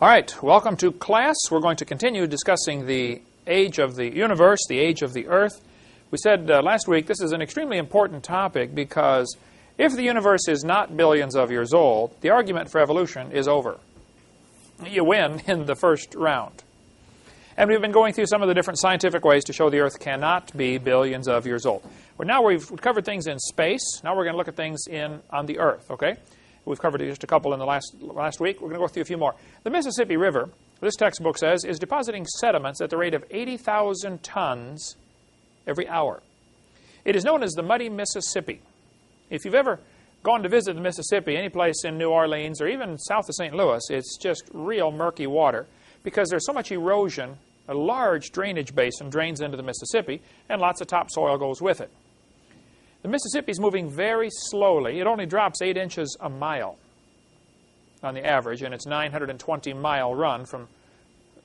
All right, welcome to class. We're going to continue discussing the age of the universe, the age of the earth. We said last week this is an extremely important topic because if the universe is not billions of years old, the argument for evolution is over. You win in the first round. And we've been going through some of the different scientific ways to show the earth cannot be billions of years old. Well, now we've covered things in space. Now we're going to look at things on the earth, okay? We've covered just a couple in the last week. We're going to go through a few more. The Mississippi River, this textbook says, is depositing sediments at the rate of 80,000 tons every hour. It is known as the Muddy Mississippi. If you've ever gone to visit the Mississippi, any place in New Orleans or even south of St. Louis, it's just real murky water because there's so much erosion. A large drainage basin drains into the Mississippi, and lots of topsoil goes with it. The Mississippi is moving very slowly. It only drops 8 inches a mile on the average, and it's a 920-mile run from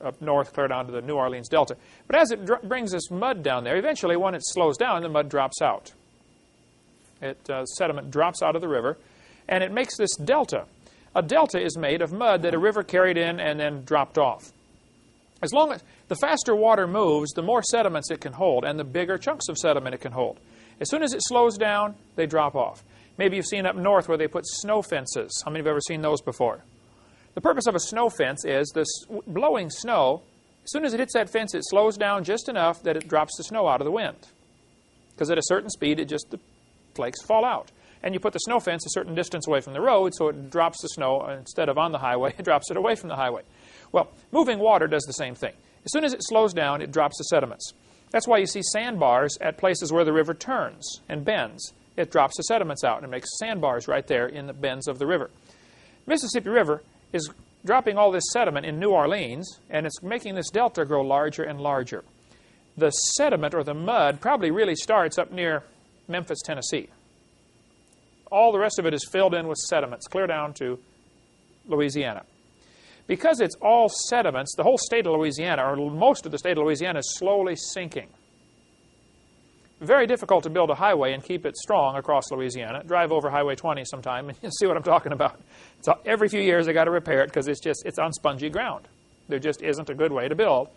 up north clear down to the New Orleans Delta. But as it brings this mud down there, eventually when it slows down, the mud drops out. Sediment drops out of the river, and it makes this delta. A delta is made of mud that a river carried in and then dropped off. As long as the faster water moves, the more sediments it can hold, and the bigger chunks of sediment it can hold. As soon as it slows down, they drop off. Maybe you've seen up north where they put snow fences. How many have ever seen those before? The purpose of a snow fence is the blowing snow, as soon as it hits that fence, it slows down just enough that it drops the snow out of the wind. Because at a certain speed, the flakes fall out. And you put the snow fence a certain distance away from the road, so it drops the snow, instead of on the highway, it drops it away from the highway. Well, moving water does the same thing. As soon as it slows down, it drops the sediments. That's why you see sandbars at places where the river turns and bends. It drops the sediments out and it makes sandbars right there in the bends of the river. Mississippi River is dropping all this sediment in New Orleans, and it's making this delta grow larger and larger. The sediment, or the mud, probably really starts up near Memphis, Tennessee. All the rest of it is filled in with sediments, clear down to Louisiana. Because it's all sediments, the whole state of Louisiana, or most of the state of Louisiana, is slowly sinking. Very difficult to build a highway and keep it strong across Louisiana. Drive over Highway 20 sometime and you'll see what I'm talking about. So every few years they got to repair it because it's on spongy ground. There just isn't a good way to build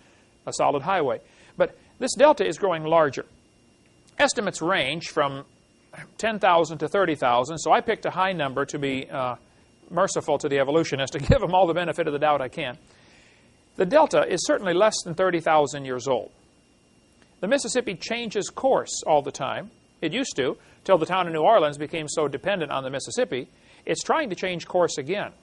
a solid highway. But this delta is growing larger. Estimates range from 10,000 to 30,000, so I picked a high number to be merciful to the evolutionists, to give them all the benefit of the doubt I can. The delta is certainly less than 30,000 years old. The Mississippi changes course all the time. It used to, till the town of New Orleans became so dependent on the Mississippi. It's trying to change course again.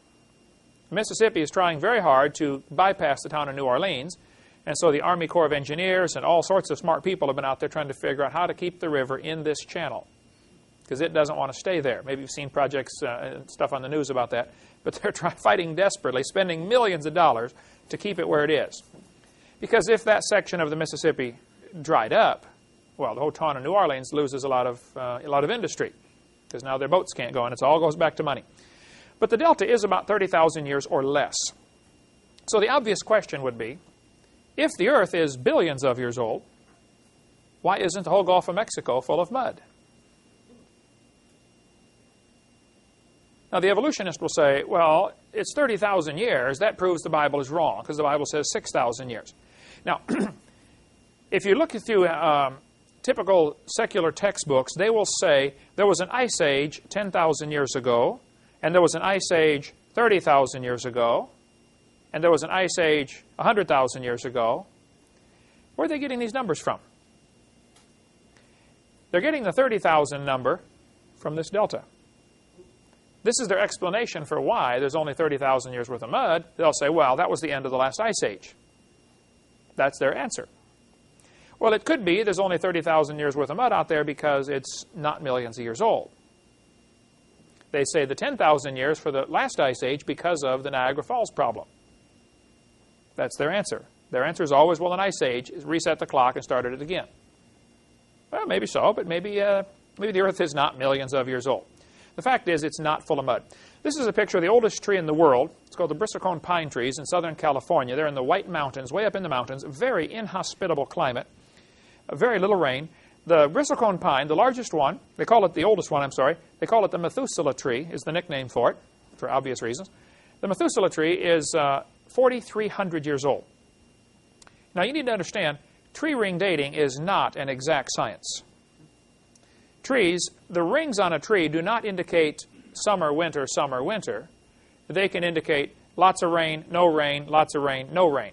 Mississippi is trying very hard to bypass the town of New Orleans, and so the Army Corps of Engineers and all sorts of smart people have been out there trying to figure out how to keep the river in this channel, because it doesn't want to stay there. Maybe you've seen projects and stuff on the news about that. But they're fighting desperately, spending millions of dollars to keep it where it is. Because if that section of the Mississippi dried up, well, the whole town of New Orleans loses a lot of industry, because now their boats can't go, and it all goes back to money. But the delta is about 30,000 years or less. So the obvious question would be, if the Earth is billions of years old, why isn't the whole Gulf of Mexico full of mud? Now, the evolutionist will say, well, it's 30,000 years. That proves the Bible is wrong, because the Bible says 6,000 years. Now, if you look through typical secular textbooks, they will say there was an ice age 10,000 years ago, and there was an ice age 30,000 years ago, and there was an ice age 100,000 years ago. Where are they getting these numbers from? They're getting the 30,000 number from this delta. This is their explanation for why there's only 30,000 years worth of mud. They'll say, well, that was the end of the last ice age. That's their answer. Well, it could be there's only 30,000 years worth of mud out there because it's not millions of years old. They say the 10,000 years for the last ice age because of the Niagara Falls problem. That's their answer. Their answer is always, well, an ice age, reset the clock and started it again. Well, maybe so, but maybe the Earth is not millions of years old. The fact is, it's not full of mud. This is a picture of the oldest tree in the world. It's called the bristlecone pine trees in Southern California. They're in the White Mountains, way up in the mountains. Very inhospitable climate. Very little rain. The bristlecone pine, the largest one, they call it the oldest one, I'm sorry. They call it the Methuselah tree, is the nickname for it, for obvious reasons. The Methuselah tree is 4,300 years old. Now, you need to understand, tree ring dating is not an exact science. Trees, the rings on a tree do not indicate summer, winter, summer, winter. They can indicate lots of rain, lots of rain, no rain.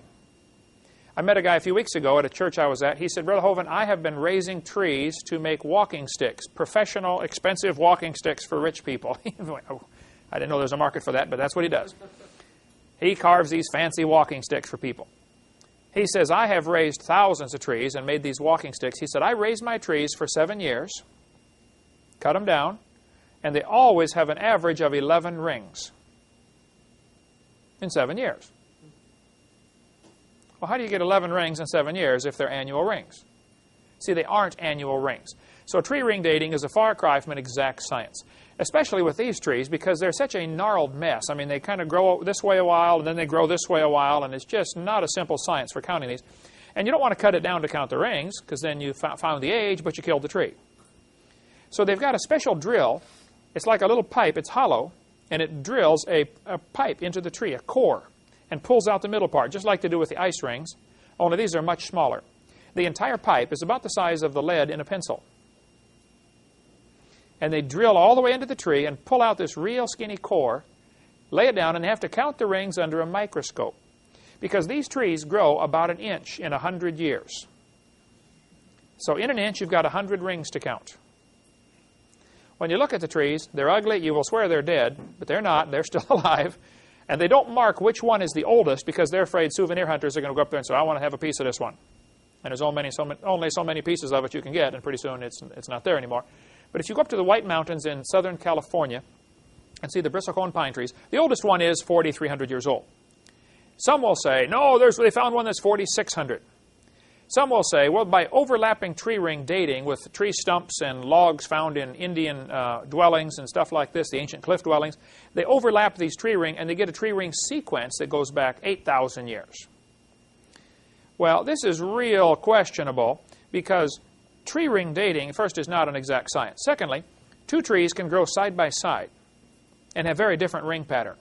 I met a guy a few weeks ago at a church I was at. He said, Brother Hovind, I have been raising trees to make walking sticks, professional, expensive walking sticks for rich people. I didn't know there was a market for that, but that's what he does. He carves these fancy walking sticks for people. He says, I have raised thousands of trees and made these walking sticks. He said, I raised my trees for 7 years, cut them down, and they always have an average of 11 rings in 7 years. Well, how do you get 11 rings in 7 years if they're annual rings? See, they aren't annual rings. So tree ring dating is a far cry from an exact science, especially with these trees because they're such a gnarled mess. I mean, they kind of grow this way a while, and then they grow this way a while, and it's just not a simple science for counting these. And you don't want to cut it down to count the rings because then you found the age, but you killed the tree. So they've got a special drill. It's like a little pipe. It's hollow, and it drills a pipe into the tree, a core, and pulls out the middle part, just like they do with the ice rings, only these are much smaller. The entire pipe is about the size of the lead in a pencil. And they drill all the way into the tree and pull out this real skinny core, lay it down, and they have to count the rings under a microscope. Because these trees grow about an inch in 100 years. So in an inch, you've got 100 rings to count. When you look at the trees, they're ugly. You will swear they're dead, but they're not. They're still alive. And they don't mark which one is the oldest because they're afraid souvenir hunters are going to go up there and say, I want to have a piece of this one. And there's only so many pieces of it you can get, and pretty soon it's not there anymore. But if you go up to the White Mountains in Southern California and see the bristlecone pine trees, the oldest one is 4,300 years old. Some will say, no, they found one that's 4,600. Some will say, well, by overlapping tree ring dating with tree stumps and logs found in Indian dwellings and stuff like this, the ancient cliff dwellings, they overlap these tree ring and they get a tree ring sequence that goes back 8,000 years. Well, this is real questionable because tree ring dating, first, is not an exact science. Secondly, two trees can grow side by side and have very different ring pattern.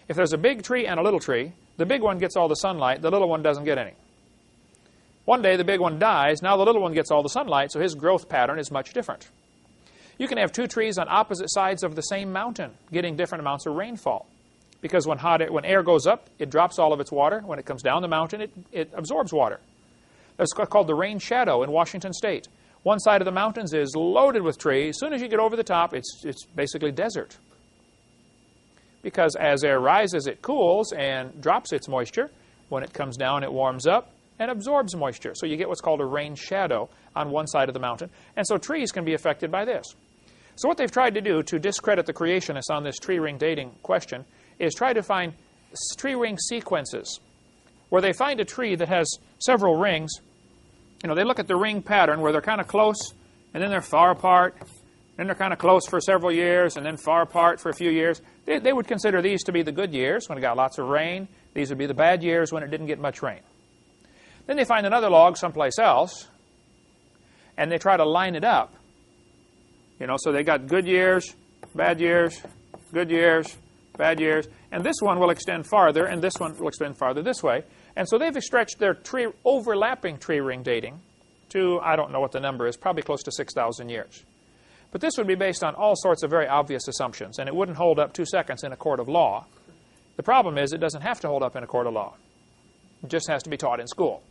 If there's a big tree and a little tree, the big one gets all the sunlight, the little one doesn't get any. One day the big one dies, now the little one gets all the sunlight, so his growth pattern is much different. You can have two trees on opposite sides of the same mountain getting different amounts of rainfall. Because when air goes up, it drops all of its water. When it comes down the mountain, it absorbs water. That's called the rain shadow in Washington State. One side of the mountains is loaded with trees. As soon as you get over the top, it's basically desert. Because as air rises, it cools and drops its moisture. When it comes down, it warms up and absorbs moisture. So you get what's called a rain shadow on one side of the mountain. And so trees can be affected by this. So what they've tried to do to discredit the creationists on this tree ring dating question is try to find tree ring sequences where they find a tree that has several rings. You know, they look at the ring pattern where they're kind of close and then they're far apart. Then they're kind of close for several years and then far apart for a few years. They would consider these to be the good years when it got lots of rain. These would be the bad years when it didn't get much rain. Then they find another log someplace else, and they try to line it up. You know, so they got good years, bad years, good years, bad years, and this one will extend farther, and this one will extend farther this way. And so they've stretched their overlapping tree ring dating to, I don't know what the number is, probably close to 6,000 years. But this would be based on all sorts of very obvious assumptions, and it wouldn't hold up 2 seconds in a court of law. The problem is it doesn't have to hold up in a court of law. It just has to be taught in school.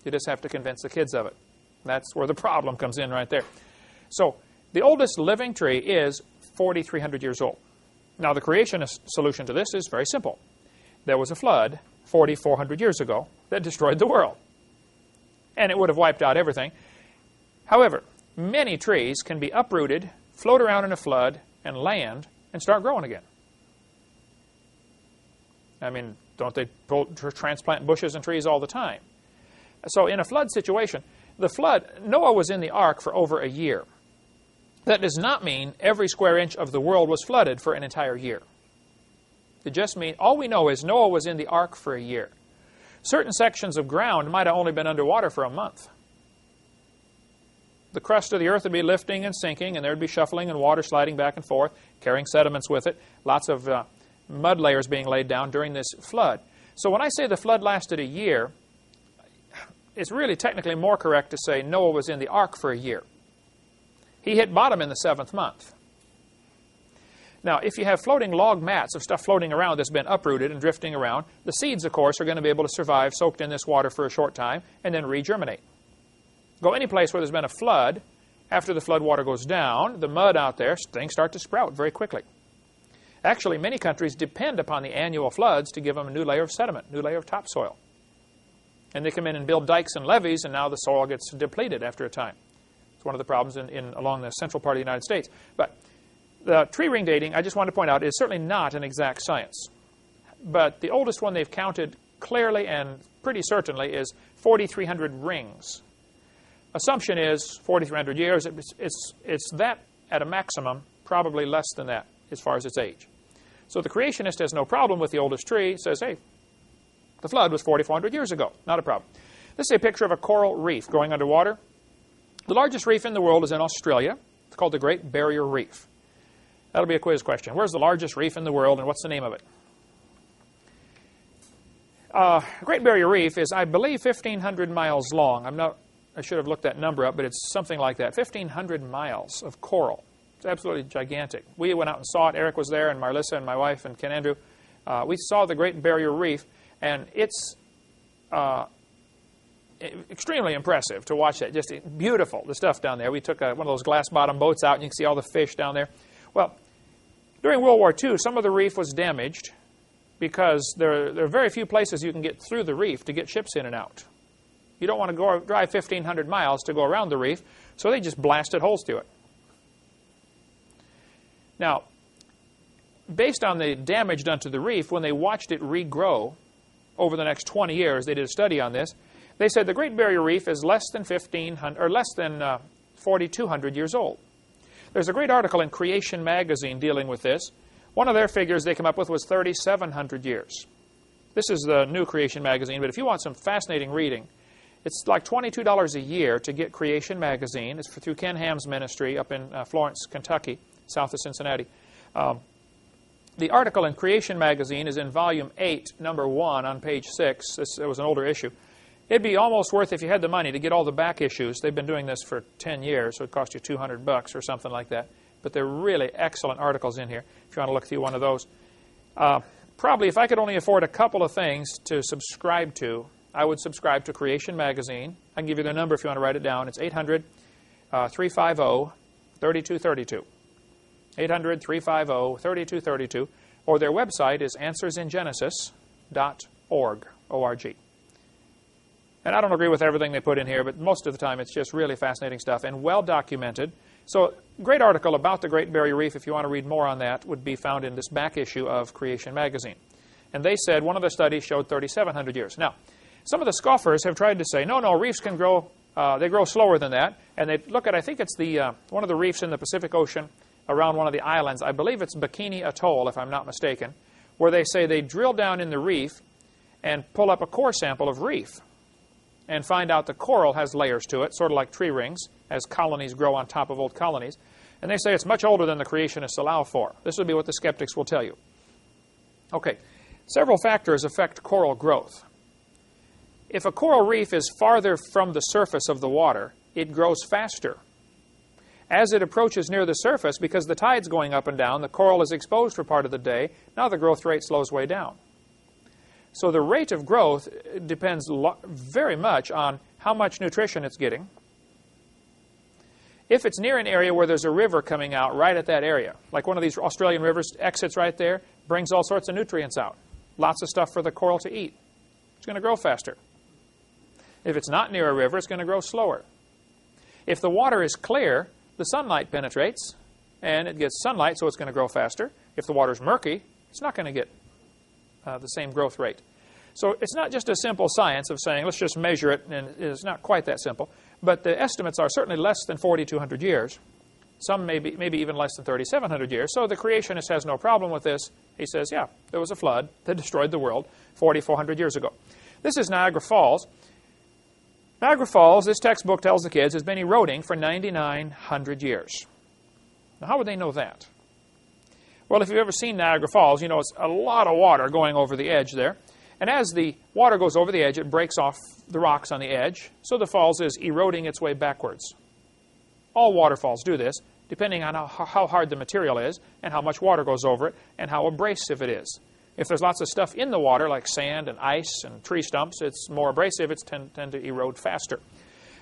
You just have to convince the kids of it. That's where the problem comes in right there. So the oldest living tree is 4,300 years old. Now the creationist solution to this is very simple. There was a flood 4,400 years ago that destroyed the world. And it would have wiped out everything. However, many trees can be uprooted, float around in a flood, and land, and start growing again. I mean, don't they transplant bushes and trees all the time? So in a flood situation, Noah was in the ark for over a year. That does not mean every square inch of the world was flooded for an entire year. It just means, all we know is Noah was in the ark for a year. Certain sections of ground might have only been underwater for a month. The crust of the earth would be lifting and sinking, and there would be shuffling and water sliding back and forth, carrying sediments with it, lots of mud layers being laid down during this flood. So when I say the flood lasted a year, it's really technically more correct to say Noah was in the ark for a year. He hit bottom in the 7th month. Now, if you have floating log mats of stuff floating around that's been uprooted and drifting around, the seeds, of course, are going to be able to survive soaked in this water for a short time and then regerminate. Go any place where there's been a flood, after the flood water goes down, the mud out there, things start to sprout very quickly. Actually, many countries depend upon the annual floods to give them a new layer of sediment, new layer of topsoil. And they come in and build dikes and levees, and now the soil gets depleted after a time. It's one of the problems along the central part of the United States. But the tree ring dating, I just want to point out, is certainly not an exact science. But the oldest one they've counted clearly and pretty certainly is 4,300 rings. Assumption is 4,300 years. It's that at a maximum, probably less than that as far as its age. So the creationist has no problem with the oldest tree. Says, hey, the flood was 4,400 years ago. Not a problem. This is a picture of a coral reef going underwater. The largest reef in the world is in Australia. It's called the Great Barrier Reef. That'll be a quiz question. Where's the largest reef in the world, and what's the name of it? Great Barrier Reef is, I believe, 1,500 miles long. I should have looked that number up, but it's something like that. 1,500 miles of coral. It's absolutely gigantic. We went out and saw it. Eric was there, and Marlissa and my wife and Ken Andrew. We saw the Great Barrier Reef, and it's extremely impressive to watch that. Just beautiful, the stuff down there. We took one of those glass-bottom boats out, and you can see all the fish down there. Well, during World War II, some of the reef was damaged because there are very few places you can get through the reef to get ships in and out. You don't want to drive 1,500 miles to go around the reef, so they just blasted holes through it. Now, based on the damage done to the reef, when they watched it regrow over the next 20 years, they did a study on this. They said the Great Barrier Reef is less than 4,200 years old. There's a great article in Creation magazine dealing with this. One of their figures they come up with was 3,700 years. This is the new Creation magazine, but if you want some fascinating reading, it's like $22 a year to get Creation magazine. It's through Ken Ham's ministry up in Florence, Kentucky, south of Cincinnati. The article in Creation magazine is in volume 8, number 1, on page 6. It was an older issue. It'd be almost worth, if you had the money, to get all the back issues. They've been doing this for 10 years, so it cost you $200 or something like that. But they're really excellent articles in here, if you want to look through one of those. Probably, if I could only afford a couple of things to subscribe to, I would subscribe to Creation magazine. I can give you their number if you want to write it down. It's 800-350-3232. 800-350-3232. Or their website is answersingenesis.org, O-R-G. And I don't agree with everything they put in here, but most of the time it's just really fascinating stuff and well documented. So, great article about the Great Barrier Reef, if you want to read more on that, would be found in this back issue of Creation magazine. And they said one of the studies showed 3,700 years. Now, some of the scoffers have tried to say, no, reefs can grow, they grow slower than that. And they look at, I think it's the one of the reefs in the Pacific Ocean around one of the islands. I believe it's Bikini Atoll, if I'm not mistaken, where they say they drill down in the reef and pull up a core sample of reef and find out the coral has layers to it, sort of like tree rings, as colonies grow on top of old colonies. And they say it's much older than the creationists allow for. This would be what the skeptics will tell you. Okay, several factors affect coral growth. If a coral reef is farther from the surface of the water, it grows faster. As it approaches near the surface, because the tide's going up and down, the coral is exposed for part of the day. Now the growth rate slows way down. So the rate of growth depends very much on how much nutrition it's getting. If it's near an area where there's a river coming out right at that area, like one of these Australian rivers exits right there, brings all sorts of nutrients out. Lots of stuff for the coral to eat. It's going to grow faster. If it's not near a river, it's going to grow slower. If the water is clear, the sunlight penetrates, and it gets sunlight, so it's going to grow faster. If the water's murky, it's not going to get the same growth rate. So it's not just a simple science of saying, let's just measure it, and it's not quite that simple. But the estimates are certainly less than 4,200 years. Some maybe even less than 3,700 years. So the creationist has no problem with this. He says, yeah, there was a flood that destroyed the world 4,400 years ago. This is Niagara Falls. Niagara Falls, this textbook tells the kids, has been eroding for 9,900 years. Now, how would they know that? Well, if you've ever seen Niagara Falls, you know it's a lot of water going over the edge there. And as the water goes over the edge, it breaks off the rocks on the edge, so the falls is eroding its way backwards. All waterfalls do this, depending on how hard the material is, and how much water goes over it, and how abrasive it is. If there's lots of stuff in the water, like sand and ice and tree stumps, it's more abrasive, it's tend to erode faster.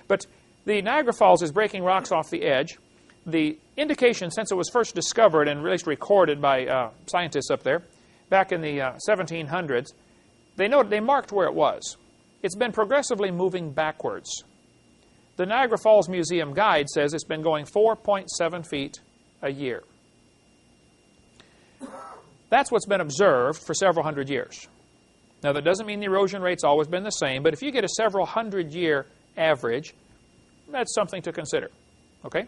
But the Niagara Falls is breaking rocks off the edge. The indication, since it was first discovered and at least recorded by scientists up there, back in the 1700s, they marked where it was. It's been progressively moving backwards. The Niagara Falls Museum Guide says it's been going 4.7 feet a year. That's what's been observed for several hundred years. Now, that doesn't mean the erosion rate's always been the same, but if you get a several hundred-year average, that's something to consider. Okay?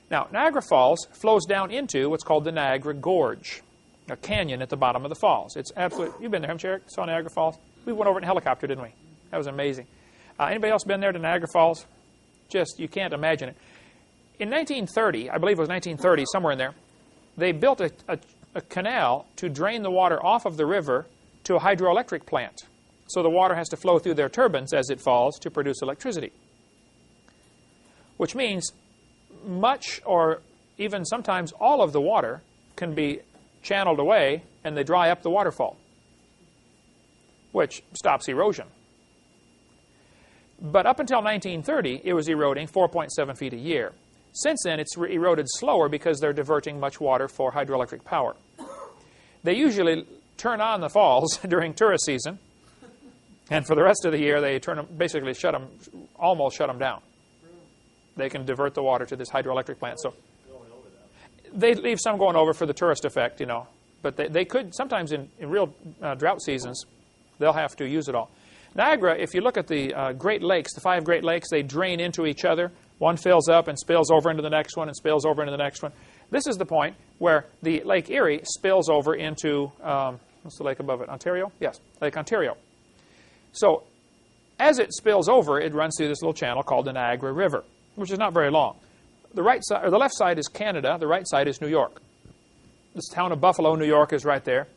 Now, Niagara Falls flows down into what's called the Niagara Gorge, a canyon at the bottom of the falls. It's absolute. You've been there, haven't you, Eric? Saw Niagara Falls? We went over it in a helicopter, didn't we? That was amazing. Anybody else been there to Niagara Falls? Just, you can't imagine it. In 1930, I believe it was 1930, somewhere in there, they built a canal to drain the water off of the river to a hydroelectric plant. So the water has to flow through their turbines as it falls to produce electricity. Which means much or even sometimes all of the water can be channeled away and they dry up the waterfall, which stops erosion. But up until 1930, it was eroding 4.7 feet a year. Since then, it's eroded slower because they're diverting much water for hydroelectric power. They usually turn on the falls during tourist season, and for the rest of the year, they basically almost shut them down. They can divert the water to this hydroelectric plant. So they leave some going over for the tourist effect, you know. But they could, sometimes in real drought seasons, they'll have to use it all. Niagara, if you look at the Great Lakes, the 5 Great Lakes, they drain into each other. One fills up and spills over into the next one and spills over into the next one. This is the point where the Lake Erie spills over into, what's the lake above it? Ontario? Yes, Lake Ontario. So as it spills over, it runs through this little channel called the Niagara River, which is not very long. The right side, or the left side is Canada. The right side is New York. This town of Buffalo, New York, is right there,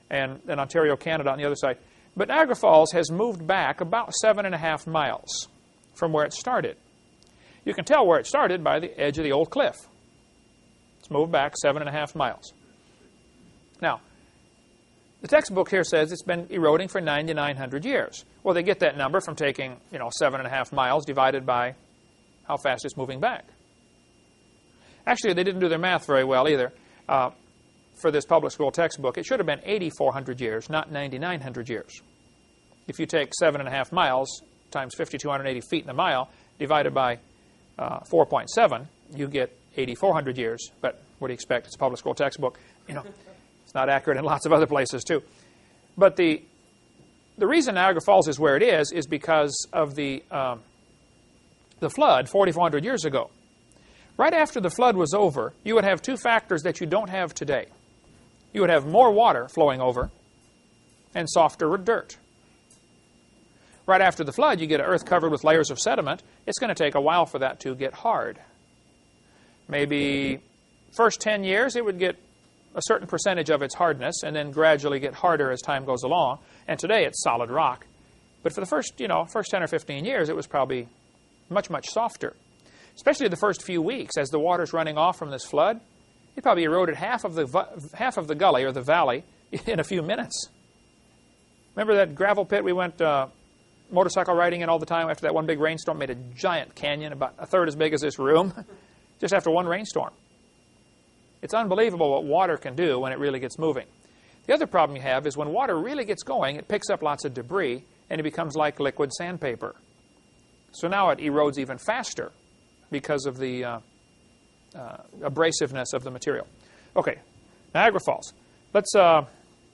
and then Ontario, Canada on the other side. But Niagara Falls has moved back about 7.5 miles from where it started. You can tell where it started by the edge of the old cliff. It's moved back 7.5 miles. Now, the textbook here says it's been eroding for 9,900 years. Well, they get that number from taking, 7.5 miles divided by how fast it's moving back. Actually, they didn't do their math very well either. For this public school textbook, it should have been 8,400 years, not 9,900 years. If you take 7.5 miles times 5,280 feet in a mile, divided by 4.7, you get 8,400 years. But what do you expect? It's a public school textbook. It's not accurate in lots of other places too. But the reason Niagara Falls is where it is because of the flood 4,400 years ago. Right after the flood was over, you would have 2 factors that you don't have today. You would have more water flowing over and softer dirt. Right after the flood, you get an earth covered with layers of sediment. It's going to take a while for that to get hard. Maybe first 10 years, it would get a certain percentage of its hardness and then gradually get harder as time goes along. And today, it's solid rock. But for the first 10 or 15 years, it was probably much, much softer. Especially the first few weeks, as the water's running off from this flood, it probably eroded half of the gully or the valley in a few minutes. Remember that gravel pit we went motorcycle riding in all the time after that one big rainstorm? Made a giant canyon about a third as big as this room, just after one rainstorm. It's unbelievable what water can do when it really gets moving. The other problem you have is when water really gets going, it picks up lots of debris and it becomes like liquid sandpaper. So now it erodes even faster because of the abrasiveness of the material. Okay, Niagara Falls. Let's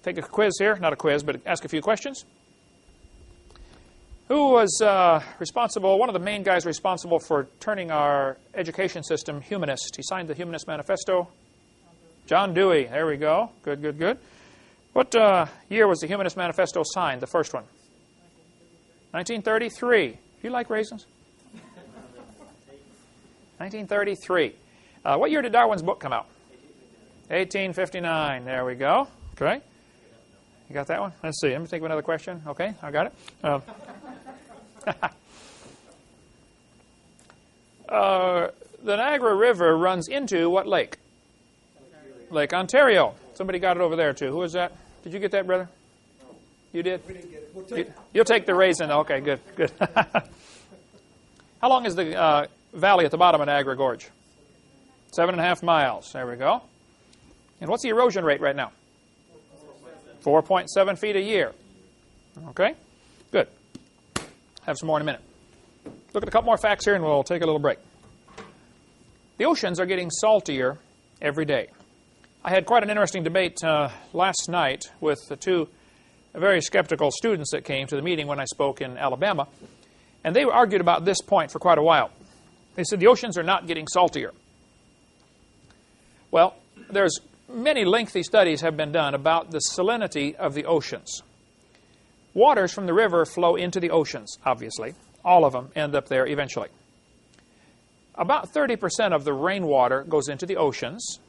take a quiz here. Not a quiz, but ask a few questions. Who was responsible, one of the main guys responsible for turning our education system humanist? He signed the Humanist Manifesto. John Dewey. There we go. Good, good, good. What year was the Humanist Manifesto signed, the first one? 1933. Do you like raisins? 1933. What year did Darwin's book come out? 1859. There we go. Okay. You got that one? Let's see. Let me think of another question. Okay, I got it. The Niagara River runs into what lake? Lake Ontario. Somebody got it over there, too. Who is that? Did you get that, brother? You did? We didn't get it. We'll take it. You'll take the raisin. Okay, good, good. How long is the valley at the bottom of Niagara Gorge? 7.5 miles. There we go. And what's the erosion rate right now? 4.7 feet a year. Okay, good. Have some more in a minute. Look at a couple more facts here and we'll take a little break. The oceans are getting saltier every day. I had quite an interesting debate last night with the two very skeptical students that came to the meeting when I spoke in Alabama. And they argued about this point for quite a while. They said the oceans are not getting saltier. Well, there's many lengthy studies have been done about the salinity of the oceans. Waters from the river flow into the oceans, obviously. All of them end up there eventually. About 30% of the rainwater goes into the oceans.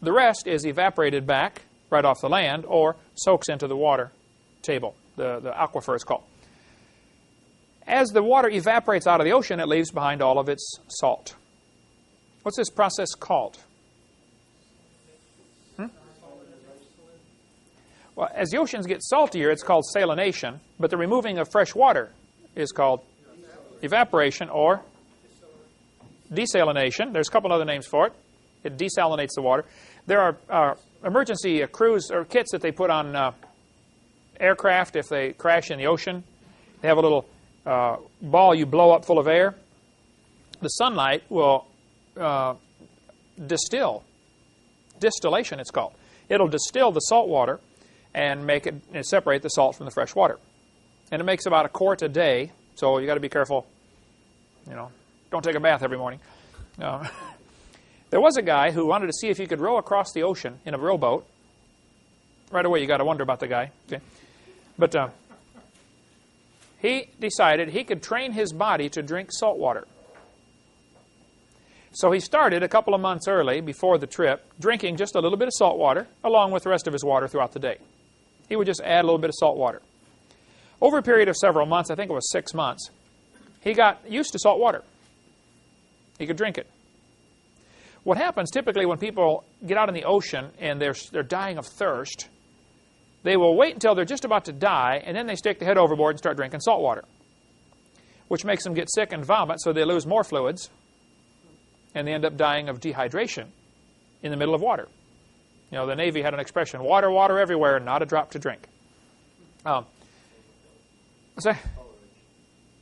The rest is evaporated back right off the land or soaks into the water table, the aquifer is called. As the water evaporates out of the ocean, it leaves behind all of its salt. What's this process called? Well, as the oceans get saltier, it's called salination, but the removing of fresh water is called evaporation or desalination. There's a couple other names for it. It desalinates the water. There are emergency crews or kits that they put on aircraft if they crash in the ocean. They have a little ball you blow up full of air. The sunlight will distill. Distillation, it's called. It'll distill the salt water and make it and separate the salt from the fresh water. And it makes about a quart a day, so you got to be careful. You know, don't take a bath every morning. There was a guy who wanted to see if he could row across the ocean in a rowboat. Right away, you got to wonder about the guy. Okay? But he decided he could train his body to drink salt water. So he started a couple of months early, before the trip, drinking just a little bit of salt water, along with the rest of his water throughout the day. He would just add a little bit of salt water. Over a period of several months, I think it was 6 months, he got used to salt water. He could drink it. What happens typically when people get out in the ocean and they're dying of thirst, they will wait until they're just about to die, and then they stick the head overboard and start drinking salt water, which makes them get sick and vomit, so they lose more fluids, and they end up dying of dehydration in the middle of water. You know, the Navy had an expression, water, water everywhere, not a drop to drink. What's that?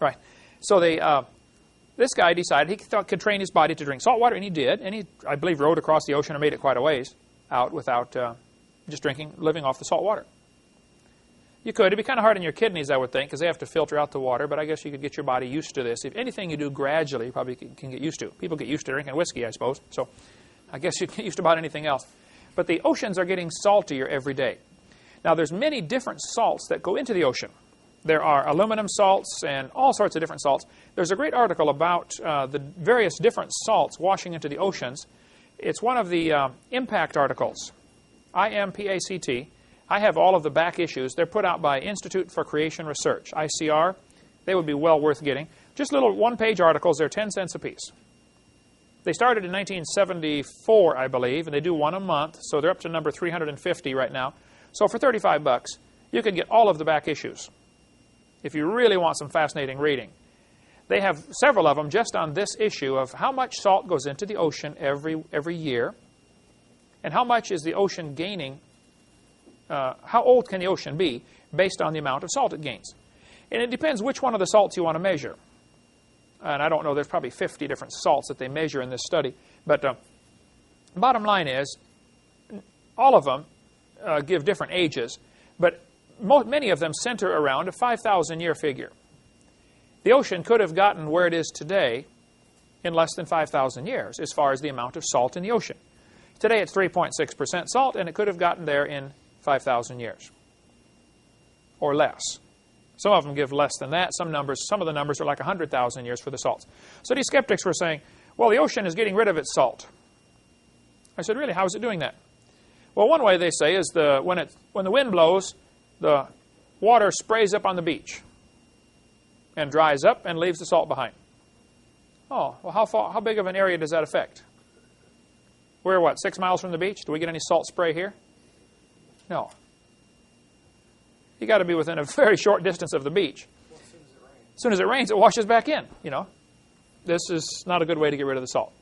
Right. So this guy decided he could train his body to drink salt water, and he did. And he, I believe, rowed across the ocean and made it quite a ways out without just living off the salt water. You could. It'd be kind of hard on your kidneys, I would think, because they have to filter out the water, but I guess you could get your body used to this. If anything you do gradually, you probably can get used to. People get used to drinking whiskey, I suppose, so I guess you get used to about anything else. But the oceans are getting saltier every day. Now, there's many different salts that go into the ocean. There are aluminum salts and all sorts of different salts. There's a great article about the various different salts washing into the oceans. It's one of the impact articles, IMPACT. I have all of the back issues. They're put out by Institute for Creation Research, ICR. They would be well worth getting. Just little one-page articles. They're 10 cents apiece. They started in 1974, I believe, and they do one a month, so they're up to number 350 right now. So for $35, you can get all of the back issues if you really want some fascinating reading. They have several of them just on this issue of how much salt goes into the ocean every year, and how much is the ocean gaining, how old can the ocean be based on the amount of salt it gains. And it depends which one of the salts you want to measure. And I don't know, there's probably 50 different salts that they measure in this study. But bottom line is, all of them give different ages, but many of them center around a 5,000-year figure. The ocean could have gotten where it is today in less than 5,000 years as far as the amount of salt in the ocean. Today it's 3.6% salt, and it could have gotten there in 5,000 years or less. Some of them give less than that. Some of the numbers are like 100,000 years for the salts. So these skeptics were saying, well, the ocean is getting rid of its salt. I said, really, how is it doing that? Well, one way they say is when the wind blows, the water sprays up on the beach and dries up and leaves the salt behind. Oh, well, how big of an area does that affect? We're, what, 6 miles from the beach? Do we get any salt spray here? No. You got to be within a very short distance of the beach. Well, as soon as it rains. As soon as it rains, it washes back in, you know. This is not a good way to get rid of the salt.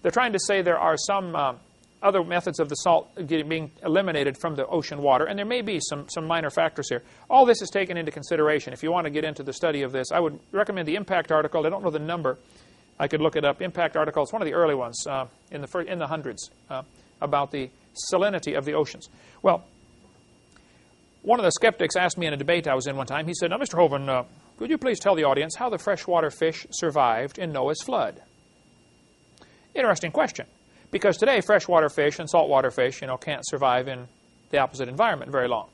They're trying to say there are some other methods of the salt being eliminated from the ocean water, and there may be some minor factors here. All this is taken into consideration. If you want to get into the study of this, I would recommend the Impact article. I don't know the number. I could look it up. Impact article. It's one of the early ones in the hundreds about the salinity of the oceans. Well, one of the skeptics asked me in a debate I was in one time. He said, "Now, Mr. Hovind, could you please tell the audience how the freshwater fish survived in Noah's flood?" Interesting question, because today freshwater fish and saltwater fish, can't survive in the opposite environment very long.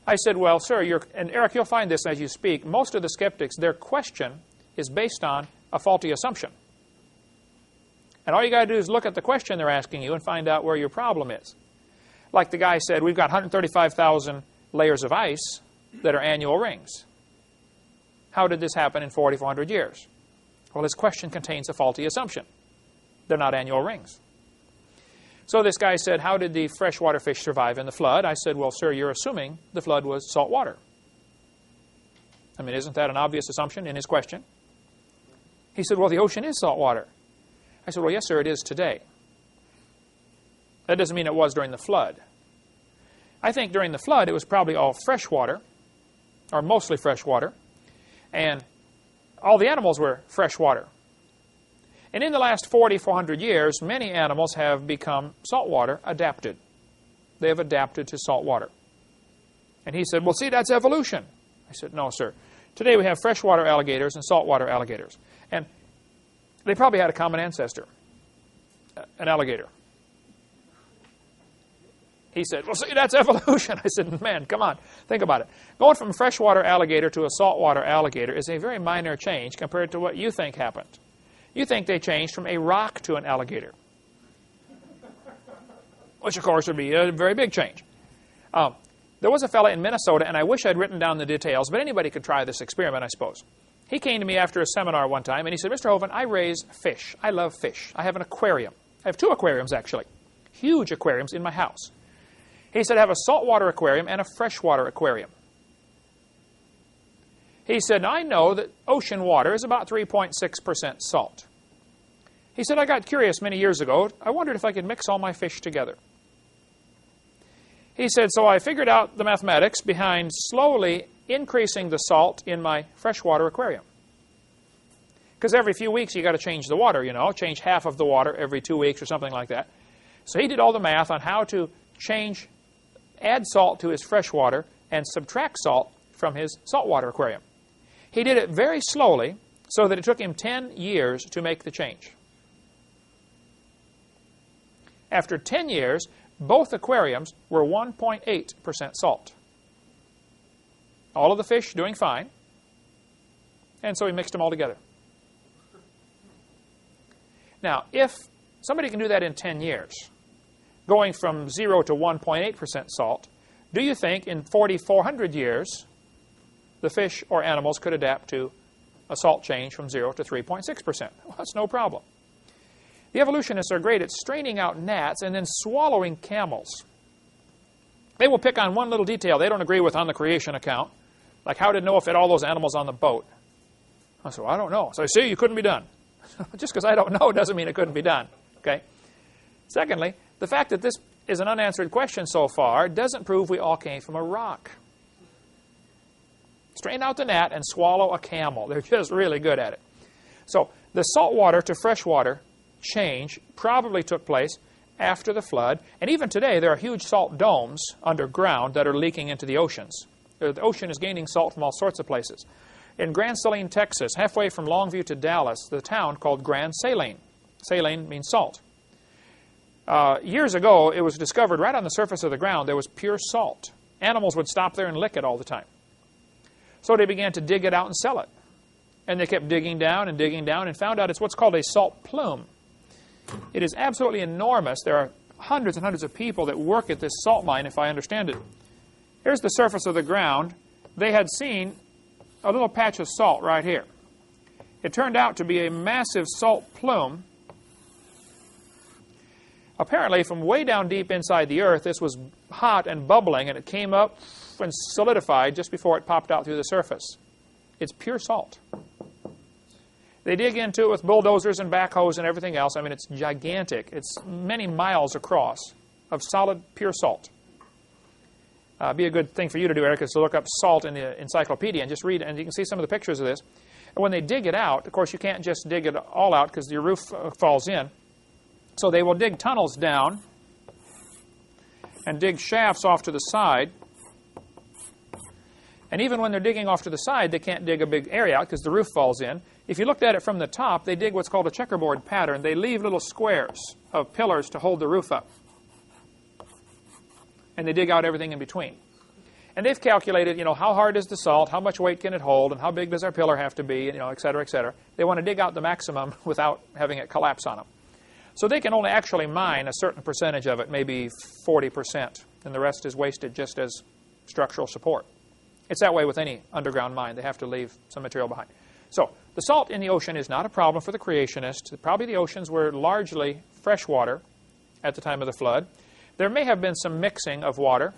I said, "Well, sir, and Eric, you'll find this as you speak. Most of the skeptics, their question is based on a faulty assumption. And all you got to do is look at the question they're asking you and find out where your problem is. Like the guy said, we've got 135,000 layers of ice that are annual rings. How did this happen in 4,400 years? Well, his question contains a faulty assumption. They're not annual rings. So this guy said, how did the freshwater fish survive in the flood? I said, well, sir, you're assuming the flood was salt water. I mean, isn't that an obvious assumption in his question? He said, well, the ocean is salt water. I said, well, yes, sir, it is today. That doesn't mean it was during the flood. I think during the flood, it was probably all fresh water, or mostly fresh water, and all the animals were fresh water. And in the last 4,400 years, many animals have become saltwater adapted. They have adapted to salt water. And he said, well, see, that's evolution. I said, no, sir. Today we have freshwater alligators and saltwater alligators. And they probably had a common ancestor, an alligator. He said, well, see, that's evolution. I said, man, come on, think about it. Going from a freshwater alligator to a saltwater alligator is a very minor change compared to what you think happened. You think they changed from a rock to an alligator, which, of course, would be a very big change. There was a fellow in Minnesota, and I wish I'd written down the details, but anybody could try this experiment, I suppose. He came to me after a seminar one time, and he said, Mr. Hovind, I raise fish. I love fish. I have an aquarium. I have 2 aquariums, actually, huge aquariums in my house. He said, I have a saltwater aquarium and a freshwater aquarium. He said, I know that ocean water is about 3.6% salt. He said, I got curious many years ago. I wondered if I could mix all my fish together. He said, so I figured out the mathematics behind slowly increasing the salt in my freshwater aquarium. Because every few weeks you got to change the water, change half of the water every 2 weeks or something like that. So he did all the math on how to add salt to his freshwater and subtract salt from his saltwater aquarium. He did it very slowly so that it took him 10 years to make the change. After 10 years, both aquariums were 1.8% salt. All of the fish doing fine, and so he mixed them all together. Now, if somebody can do that in 10 years, going from 0 to 1.8% salt, do you think in 4,400 years the fish or animals could adapt to a salt change from 0 to 3.6%? Well, that's no problem. The evolutionists are great at straining out gnats and then swallowing camels. They will pick on one little detail they don't agree with on the creation account, like how did Noah fit all those animals on the boat? I said, well, I don't know. So I see, you couldn't be done. Just because I don't know doesn't mean it couldn't be done. Okay. Secondly, the fact that this is an unanswered question so far doesn't prove we all came from a rock. Strain out the gnat and swallow a camel. They're just really good at it. So the saltwater to freshwater change probably took place after the flood. And even today, there are huge salt domes underground that are leaking into the oceans. The ocean is gaining salt from all sorts of places. In Grand Saline, Texas, halfway from Longview to Dallas, the town called Grand Saline. Saline means salt. Years ago, it was discovered right on the surface of the ground there was pure salt. Animals would stop there and lick it all the time. So they began to dig it out and sell it. And they kept digging down and found out it's what's called a salt plume. It is absolutely enormous. There are hundreds and hundreds of people that work at this salt mine, if I understand it. Here's the surface of the ground. They had seen a little patch of salt right here. It turned out to be a massive salt plume. Apparently, from way down deep inside the earth, this was hot and bubbling, and it came up and solidified just before it popped out through the surface. It's pure salt. They dig into it with bulldozers and backhoes and everything else. I mean, it's gigantic. It's many miles across of solid, pure salt. Be a good thing for you to do, Eric, is to look up salt in the encyclopedia and just read, and you can see some of the pictures of this. And when they dig it out, of course, you can't just dig it all out because your roof falls in. So they will dig tunnels down and dig shafts off to the side. And even when they're digging off to the side, they can't dig a big area out because the roof falls in. If you looked at it from the top, they dig what's called a checkerboard pattern. They leave little squares of pillars to hold the roof up. And they dig out everything in between. And they've calculated, how hard is the salt, how much weight can it hold, and how big does our pillar have to be, et cetera, et cetera. They want to dig out the maximum without having it collapse on them. So they can only actually mine a certain percentage of it, maybe 40%, and the rest is wasted just as structural support. It's that way with any underground mine. They have to leave some material behind. So the salt in the ocean is not a problem for the creationists. Probably the oceans were largely freshwater at the time of the flood. There may have been some mixing of water.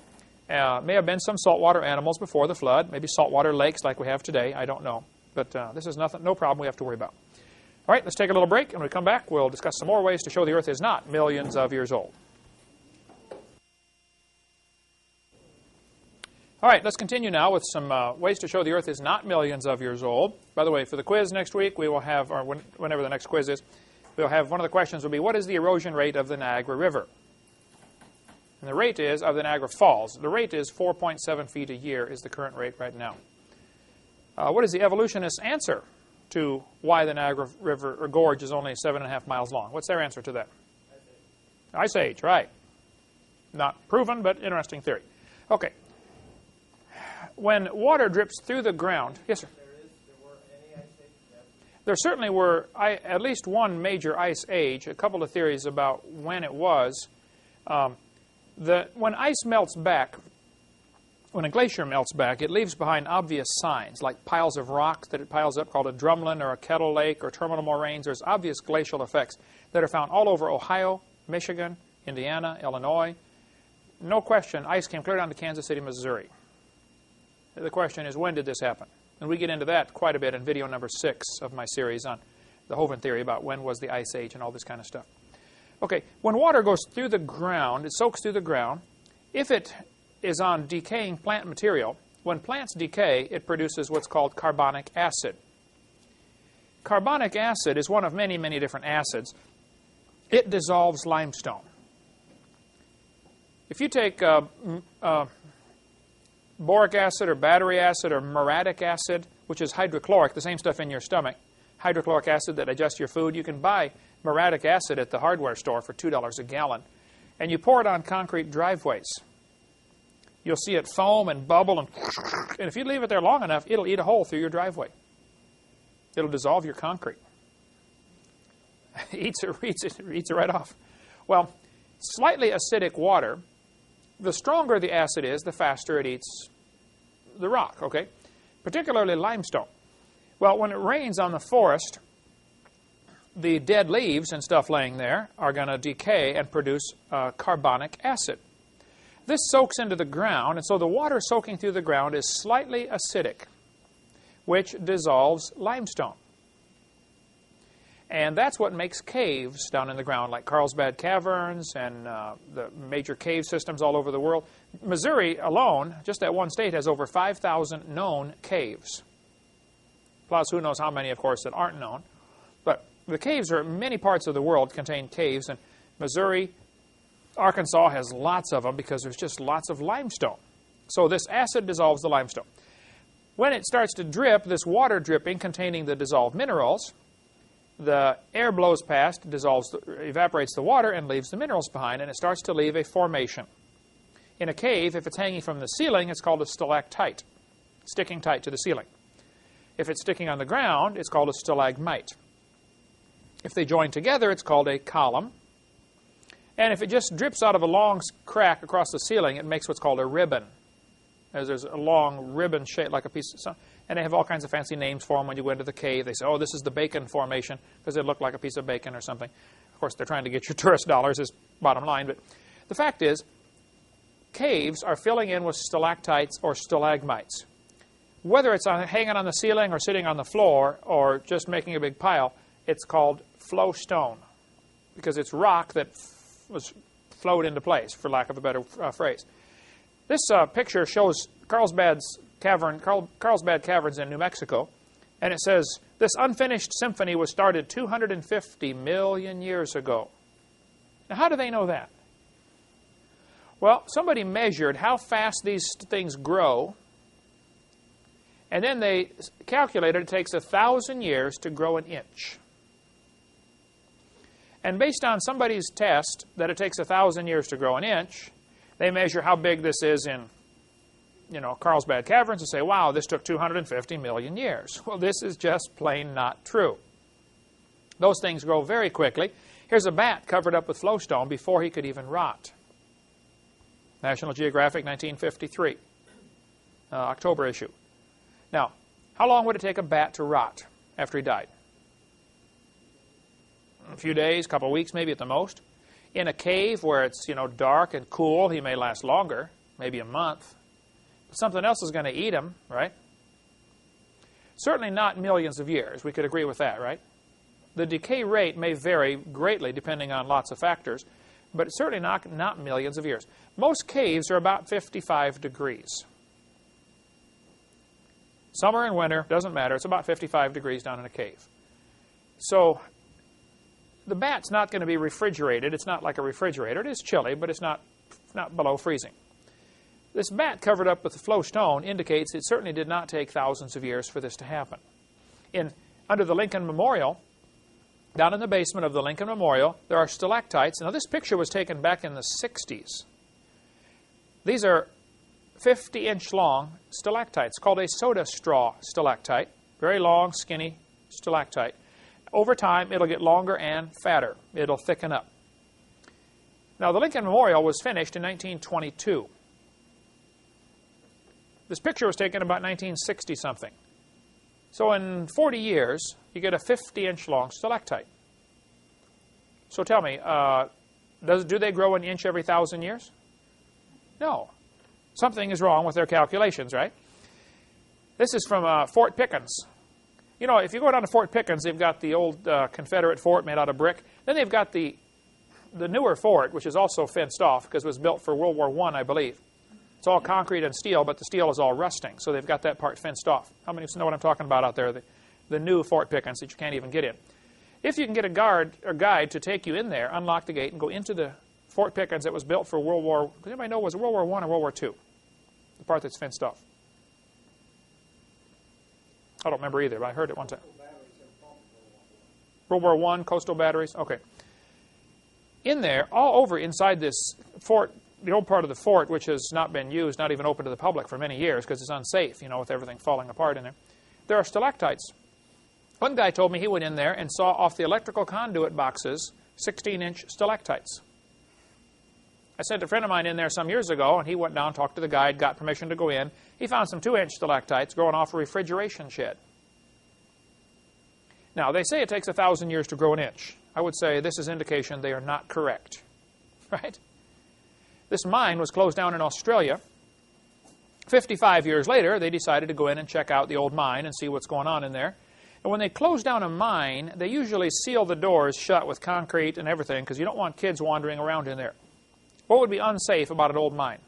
May have been some saltwater animals before the flood, maybe saltwater lakes like we have today. I don't know. But this is no problem we have to worry about. All right, let's take a little break. And when we come back, we'll discuss some more ways to show the earth is not millions of years old. All right, let's continue now with some ways to show the earth is not millions of years old. By the way, for the quiz next week, we will have, or whenever the next quiz is, we'll have one of the questions will be, what is the erosion rate of the Niagara River? And the rate is, of the Niagara Falls, the rate is 4.7 feet a year is the current rate right now. What is the evolutionist's answer to why the Niagara River or Gorge is only 7.5 miles long? What's their answer to that? Ice Age, right. Not proven, but interesting theory. Okay. When water drips through the ground, yes, sir? There were any ice ages yet? There certainly were at least one major ice age, a couple of theories about when it was. When ice melts back, when a glacier melts back, it leaves behind obvious signs, like piles of rocks that it piles up called a drumlin or a kettle lake or terminal moraines. There's obvious glacial effects that are found all over Ohio, Michigan, Indiana, Illinois. No question, ice came clear down to Kansas City, Missouri. The question is, when did this happen? And we get into that quite a bit in video number 6 of my series on the Hovind theory about when was the ice age and all this kind of stuff. Okay, when water goes through the ground, it soaks through the ground. If it is on decaying plant material, when plants decay, it produces what's called carbonic acid. Carbonic acid is one of many, many different acids. It dissolves limestone. If you take boric acid or battery acid or muriatic acid, which is hydrochloric, the same stuff in your stomach, hydrochloric acid that digests your food, you can buy muriatic acid at the hardware store for $2 a gallon, and you pour it on concrete driveways. You'll see it foam and bubble, and if you leave it there long enough, it'll eat a hole through your driveway. It'll dissolve your concrete. eats it right off. Well, slightly acidic water, the stronger the acid is, the faster it eats the rock, okay? Particularly limestone. Well, when it rains on the forest, the dead leaves and stuff laying there are going to decay and produce carbonic acid. This soaks into the ground, and so the water soaking through the ground is slightly acidic, which dissolves limestone. And that's what makes caves down in the ground, like Carlsbad Caverns and the major cave systems all over the world. Missouri alone, just that one state, has over 5,000 known caves. Plus, who knows how many, of course, that aren't known. But the caves are, many parts of the world contain caves, and Missouri, Arkansas has lots of them because there's just lots of limestone. So this acid dissolves the limestone. When it starts to drip, this water dripping containing the dissolved minerals, the air blows past, evaporates the water, and leaves the minerals behind, and it starts to leave a formation. In a cave, if it's hanging from the ceiling, it's called a stalactite, sticking tight to the ceiling. If it's sticking on the ground, it's called a stalagmite. If they join together, it's called a column. And if it just drips out of a long crack across the ceiling, it makes what's called a ribbon. as there's a long ribbon shaped like a piece of something. And they have all kinds of fancy names for them when you go into the cave. They say, oh, this is the bacon formation because it looked like a piece of bacon or something. Of course, they're trying to get your tourist dollars is bottom line. But the fact is, caves are filling in with stalactites or stalagmites. Whether it's hanging on the ceiling or sitting on the floor or just making a big pile, it's called flow stone because it's rock that was flowed into place, for lack of a better phrase. This picture shows Carlsbad Caverns in New Mexico, and it says, this unfinished symphony was started 250 million years ago. Now, how do they know that? Well, somebody measured how fast these things grow, and then they calculated it takes 1,000 years to grow an inch. And based on somebody's test that it takes 1,000 years to grow an inch, they measure how big this is in, Carlsbad Caverns and say, wow, this took 250 million years. Well, this is just plain not true. Those things grow very quickly. Here's a bat covered up with flowstone before he could even rot. National Geographic, 1953, October issue. Now, how long would it take a bat to rot after he died? A few days, a couple of weeks, maybe at the most. In a cave where it's, dark and cool, he may last longer, maybe a month. But something else is going to eat him, right? Certainly not millions of years. We could agree with that, right? The decay rate may vary greatly depending on lots of factors, but it's certainly not millions of years. Most caves are about 55 degrees. Summer and winter, doesn't matter. It's about 55 degrees down in a cave. So the bat's not going to be refrigerated. It's not like a refrigerator. It is chilly, but it's not below freezing. This bat covered up with the flow stone indicates it certainly did not take thousands of years for this to happen. Under the Lincoln Memorial, down in the basement of the Lincoln Memorial, there are stalactites. Now, this picture was taken back in the 60s. These are 50-inch long stalactites called a soda straw stalactite. Very long, skinny stalactite. Over time, it'll get longer and fatter. It'll thicken up. Now, the Lincoln Memorial was finished in 1922. This picture was taken about 1960-something. So in 40 years, you get a 50-inch long stalactite. So tell me, do they grow an inch every 1,000 years? No. Something is wrong with their calculations, right? This is from Fort Pickens. If you go down to Fort Pickens, they've got the old Confederate fort made out of brick. Then they've got the newer fort, which is also fenced off because it was built for World War I believe. It's all concrete and steel, but the steel is all rusting, so they've got that part fenced off. How many of you know what I'm talking about out there, the new Fort Pickens that you can't even get in? If you can get a guide to take you in there, unlock the gate, and go into the Fort Pickens that was built for does anybody know, was it World War I or World War II? The part that's fenced off. I don't remember either, but I heard it one time. World War I, coastal batteries? Okay. In there, all over inside this fort, the old part of the fort, which has not been used, not even open to the public for many years because it's unsafe, with everything falling apart in there, there are stalactites. One guy told me he went in there and saw off the electrical conduit boxes 16-inch stalactites. I sent a friend of mine in there some years ago, and he went down, talked to the guide, got permission to go in. He found some 2-inch stalactites growing off a refrigeration shed. Now, they say it takes 1,000 years to grow an inch. I would say this is indication they are not correct, right? This mine was closed down in Australia. 55 years later, they decided to go in and check out the old mine and see what's going on in there. And when they close down a mine, they usually seal the doors shut with concrete and everything because you don't want kids wandering around in there. What would be unsafe about an old mine?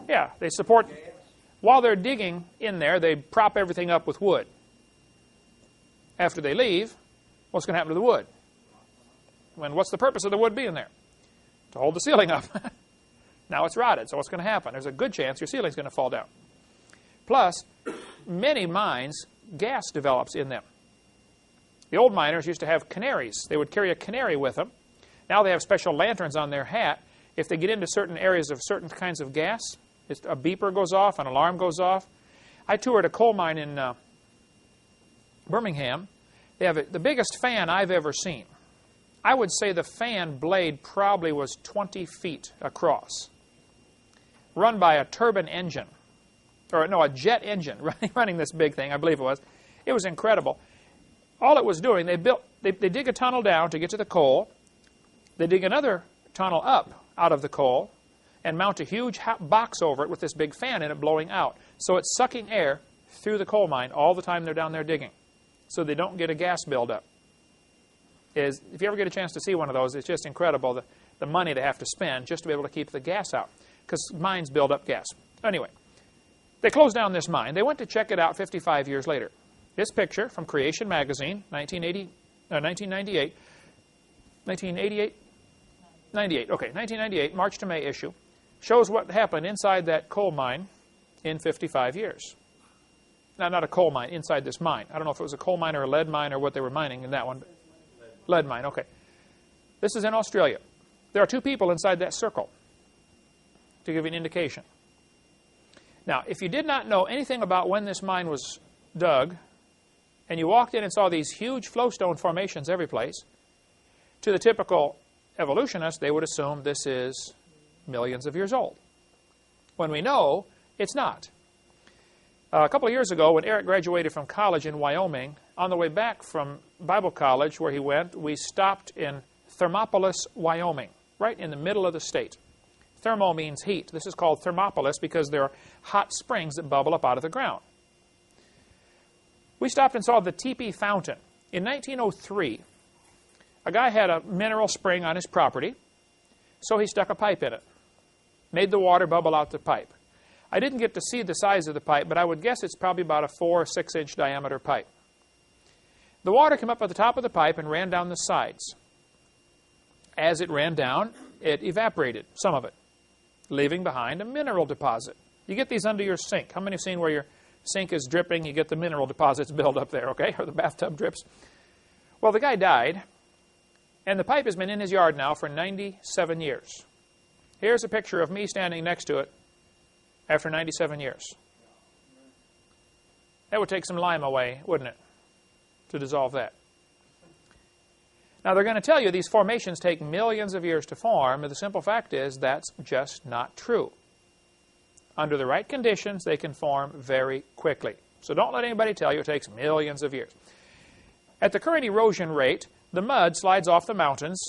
Yeah, they support. While they're digging in there, they prop everything up with wood. After they leave, what's going to happen to the wood? What's the purpose of the wood being there? To hold the ceiling up. Now it's rotted, so what's going to happen? There's a good chance your ceiling's going to fall down. Plus, many mines, gas develops in them. The old miners used to have canaries. They would carry a canary with them. Now they have special lanterns on their hat. If they get into certain areas of certain kinds of gas, a beeper goes off, an alarm goes off. I toured a coal mine in Birmingham. They have the biggest fan I've ever seen. I would say the fan blade probably was 20 feet across. run by a turbine engine, or no, a jet engine running this big thing, I believe it was. It was incredible. All it was doing, they dig a tunnel down to get to the coal. They dig another tunnel up out of the coal and mount a huge box over it with this big fan in it blowing out. So it's sucking air through the coal mine all the time they're down there digging, so they don't get a gas buildup. If you ever get a chance to see one of those, it's just incredible, the money they have to spend just to be able to keep the gas out, because mines build up gas. Anyway, they closed down this mine. They went to check it out 55 years later. This picture from Creation Magazine, 1998, 1998, March to May issue, shows what happened inside that coal mine in 55 years. Now, not a coal mine, inside this mine. I don't know if it was a coal mine or a lead mine or what they were mining in that one. Lead mine, okay. This is in Australia. There are two people inside that circle, to give you an indication. Now, if you did not know anything about when this mine was dug, and you walked in and saw these huge flowstone formations every place, to the typical evolutionist, they would assume this is millions of years old, when we know it's not. A couple of years ago, when Eric graduated from college in Wyoming, on the way back from Bible college where he went, we stopped in Thermopolis, Wyoming, right in the middle of the state. Thermo means heat. This is called Thermopolis because there are hot springs that bubble up out of the ground. We stopped and saw the Teepee Fountain. In 1903, a guy had a mineral spring on his property, so he stuck a pipe in it, made the water bubble out the pipe. I didn't get to see the size of the pipe, but I would guess it's probably about a 4 or 6 inch diameter pipe. The water came up at the top of the pipe and ran down the sides. As it ran down, it evaporated, some of it, leaving behind a mineral deposit. You get these under your sink. How many have seen where your sink is dripping, you get the mineral deposits build up there, okay? Or the bathtub drips. Well, the guy died, and the pipe has been in his yard now for 97 years. Here's a picture of me standing next to it after 97 years. That would take some lime away, wouldn't it, to dissolve that? Now, they're going to tell you these formations take millions of years to form, and the simple fact is that's just not true. Under the right conditions, they can form very quickly. So don't let anybody tell you it takes millions of years. At the current erosion rate, the mud slides off the mountains,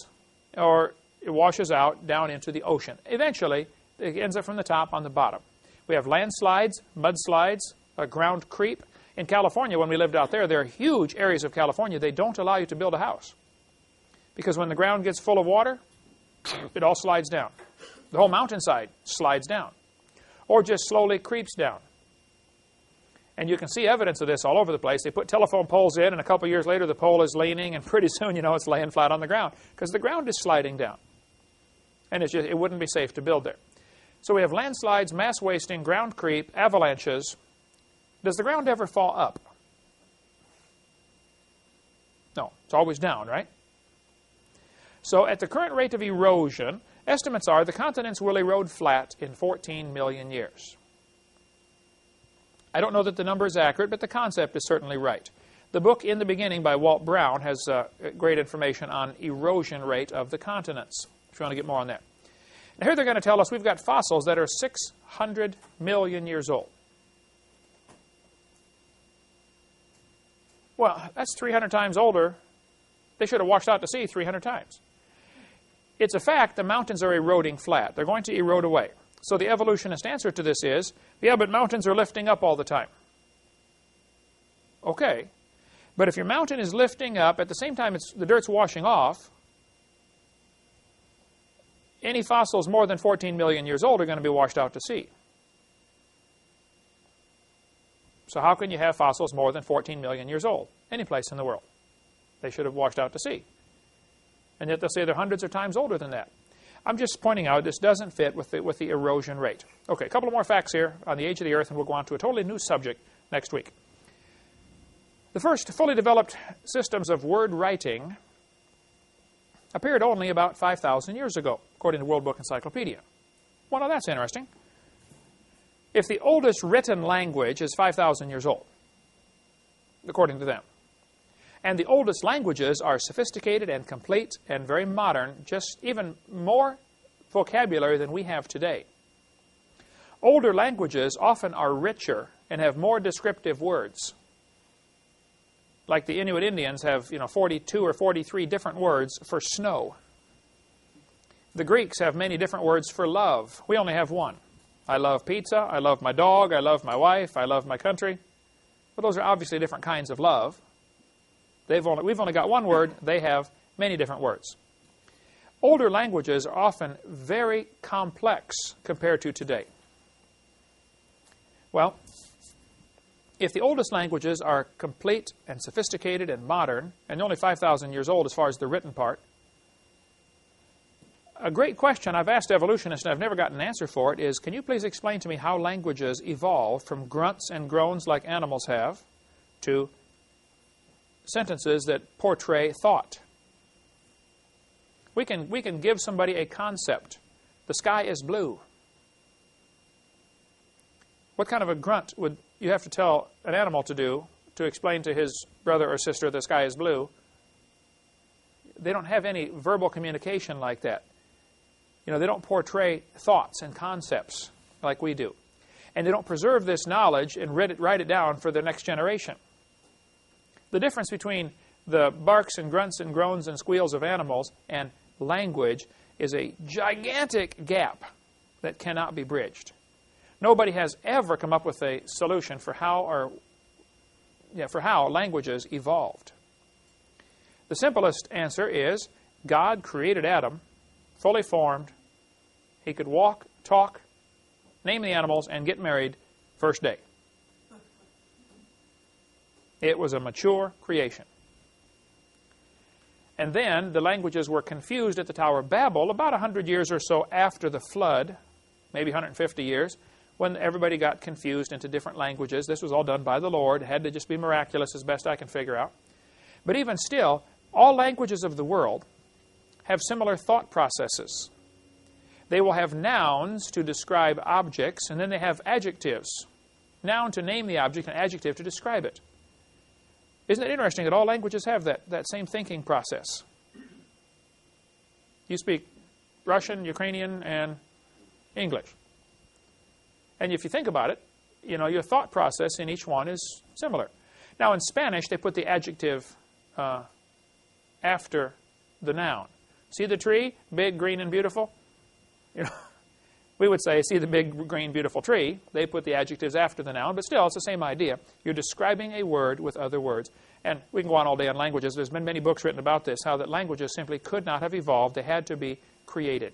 or it washes out down into the ocean. Eventually, it ends up from the top on the bottom. We have landslides, mudslides, ground creep. In California, when we lived out there are huge areas of California they don't allow you to build a house. Because when the ground gets full of water, it all slides down. The whole mountainside slides down, or just slowly creeps down. And you can see evidence of this all over the place. They put telephone poles in, and a couple of years later the pole is leaning, and pretty soon you know it's laying flat on the ground, because the ground is sliding down. And it wouldn't be safe to build there. So we have landslides, mass wasting, ground creep, avalanches. Does the ground ever fall up? No, it's always down, right? So at the current rate of erosion, estimates are the continents will erode flat in 14 million years. I don't know that the number is accurate, but the concept is certainly right. The book In the Beginning by Walt Brown has great information on erosion rate of the continents, if you want to get more on that. Now here they're going to tell us we've got fossils that are 600 million years old. Well, that's 300 times older. They should have washed out to sea 300 times. It's a fact the mountains are eroding flat. They're going to erode away. So the evolutionist answer to this is, yeah, but mountains are lifting up all the time. Okay. But if your mountain is lifting up, at the same time the dirt's washing off, any fossils more than 14 million years old are going to be washed out to sea. So how can you have fossils more than 14 million years old? Any place in the world. They should have washed out to sea. And yet they'll say they're hundreds of times older than that. I'm just pointing out this doesn't fit with the erosion rate. Okay, a couple of more facts here on the age of the Earth, and we'll go on to a totally new subject next week. The first fully developed systems of word writing appeared only about 5,000 years ago, according to World Book Encyclopedia. Well, now that's interesting. If the oldest written language is 5,000 years old, according to them, and the oldest languages are sophisticated and complete and very modern, just even more vocabulary than we have today, Older languages often are richer and have more descriptive words. Like the Inuit Indians have, 42 or 43 different words for snow. The Greeks have many different words for love. We only have one. I love pizza, I love my dog, I love my wife, I love my country. Well, those are obviously different kinds of love. We've only got one word. They have many different words. Older languages are often very complex compared to today. Well, if the oldest languages are complete and sophisticated and modern, and they're only 5,000 years old as far as the written part, a great question I've asked evolutionists and I've never gotten an answer for it is, can you please explain to me how languages evolved from grunts and groans like animals have to sentences that portray thought? We can give somebody a concept. The sky is blue. What kind of a grunt would you have to tell an animal to do to explain to his brother or sister the sky is blue? They don't have any verbal communication like that. They don't portray thoughts and concepts like we do. And they don't preserve this knowledge and write it down for the next generation. The difference between the barks and grunts and groans and squeals of animals and language is a gigantic gap that cannot be bridged. Nobody has ever come up with a solution for how languages evolved. The simplest answer is God created Adam, fully formed. He could walk, talk, name the animals, and get married first day. It was a mature creation. And then the languages were confused at the Tower of Babel about 100 years or so after the flood, maybe 150 years, when everybody got confused into different languages. This was all done by the Lord. It had to just be miraculous as best I can figure out. But even still, all languages of the world have similar thought processes. They will have nouns to describe objects, and then they have adjectives. Noun to name the object, and adjective to describe it. Isn't it interesting that all languages have that same thinking process? You speak Russian, Ukrainian, and English. And if you think about it, your thought process in each one is similar. Now in Spanish, they put the adjective after the noun. See the tree, big, green, and beautiful? We would say, see the big, green, beautiful tree. They put the adjectives after the noun, but still, it's the same idea. You're describing a word with other words. And we can go on all day on languages. There's been many books written about this, how that languages simply could not have evolved. They had to be created.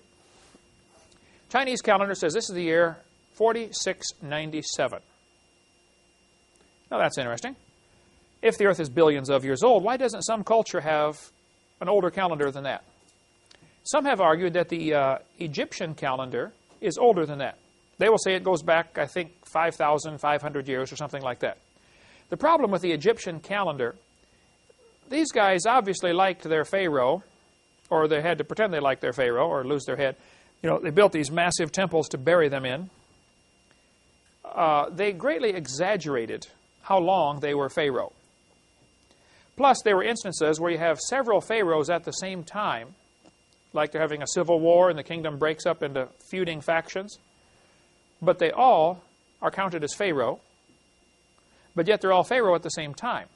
Chinese calendar says this is the year 4697. Now, that's interesting. If the Earth is billions of years old, why doesn't some culture have an older calendar than that? Some have argued that the Egyptian calendar is older than that. They will say it goes back, I think, 5,500 years or something like that. The problem with the Egyptian calendar, these guys obviously liked their pharaoh, or they had to pretend they liked their pharaoh or lose their head. They built these massive temples to bury them in. They greatly exaggerated how long they were pharaoh. Plus, there were instances where you have several pharaohs at the same time, like they're having a civil war and the kingdom breaks up into feuding factions. But they all are counted as pharaoh, but yet they're all pharaoh at the same time.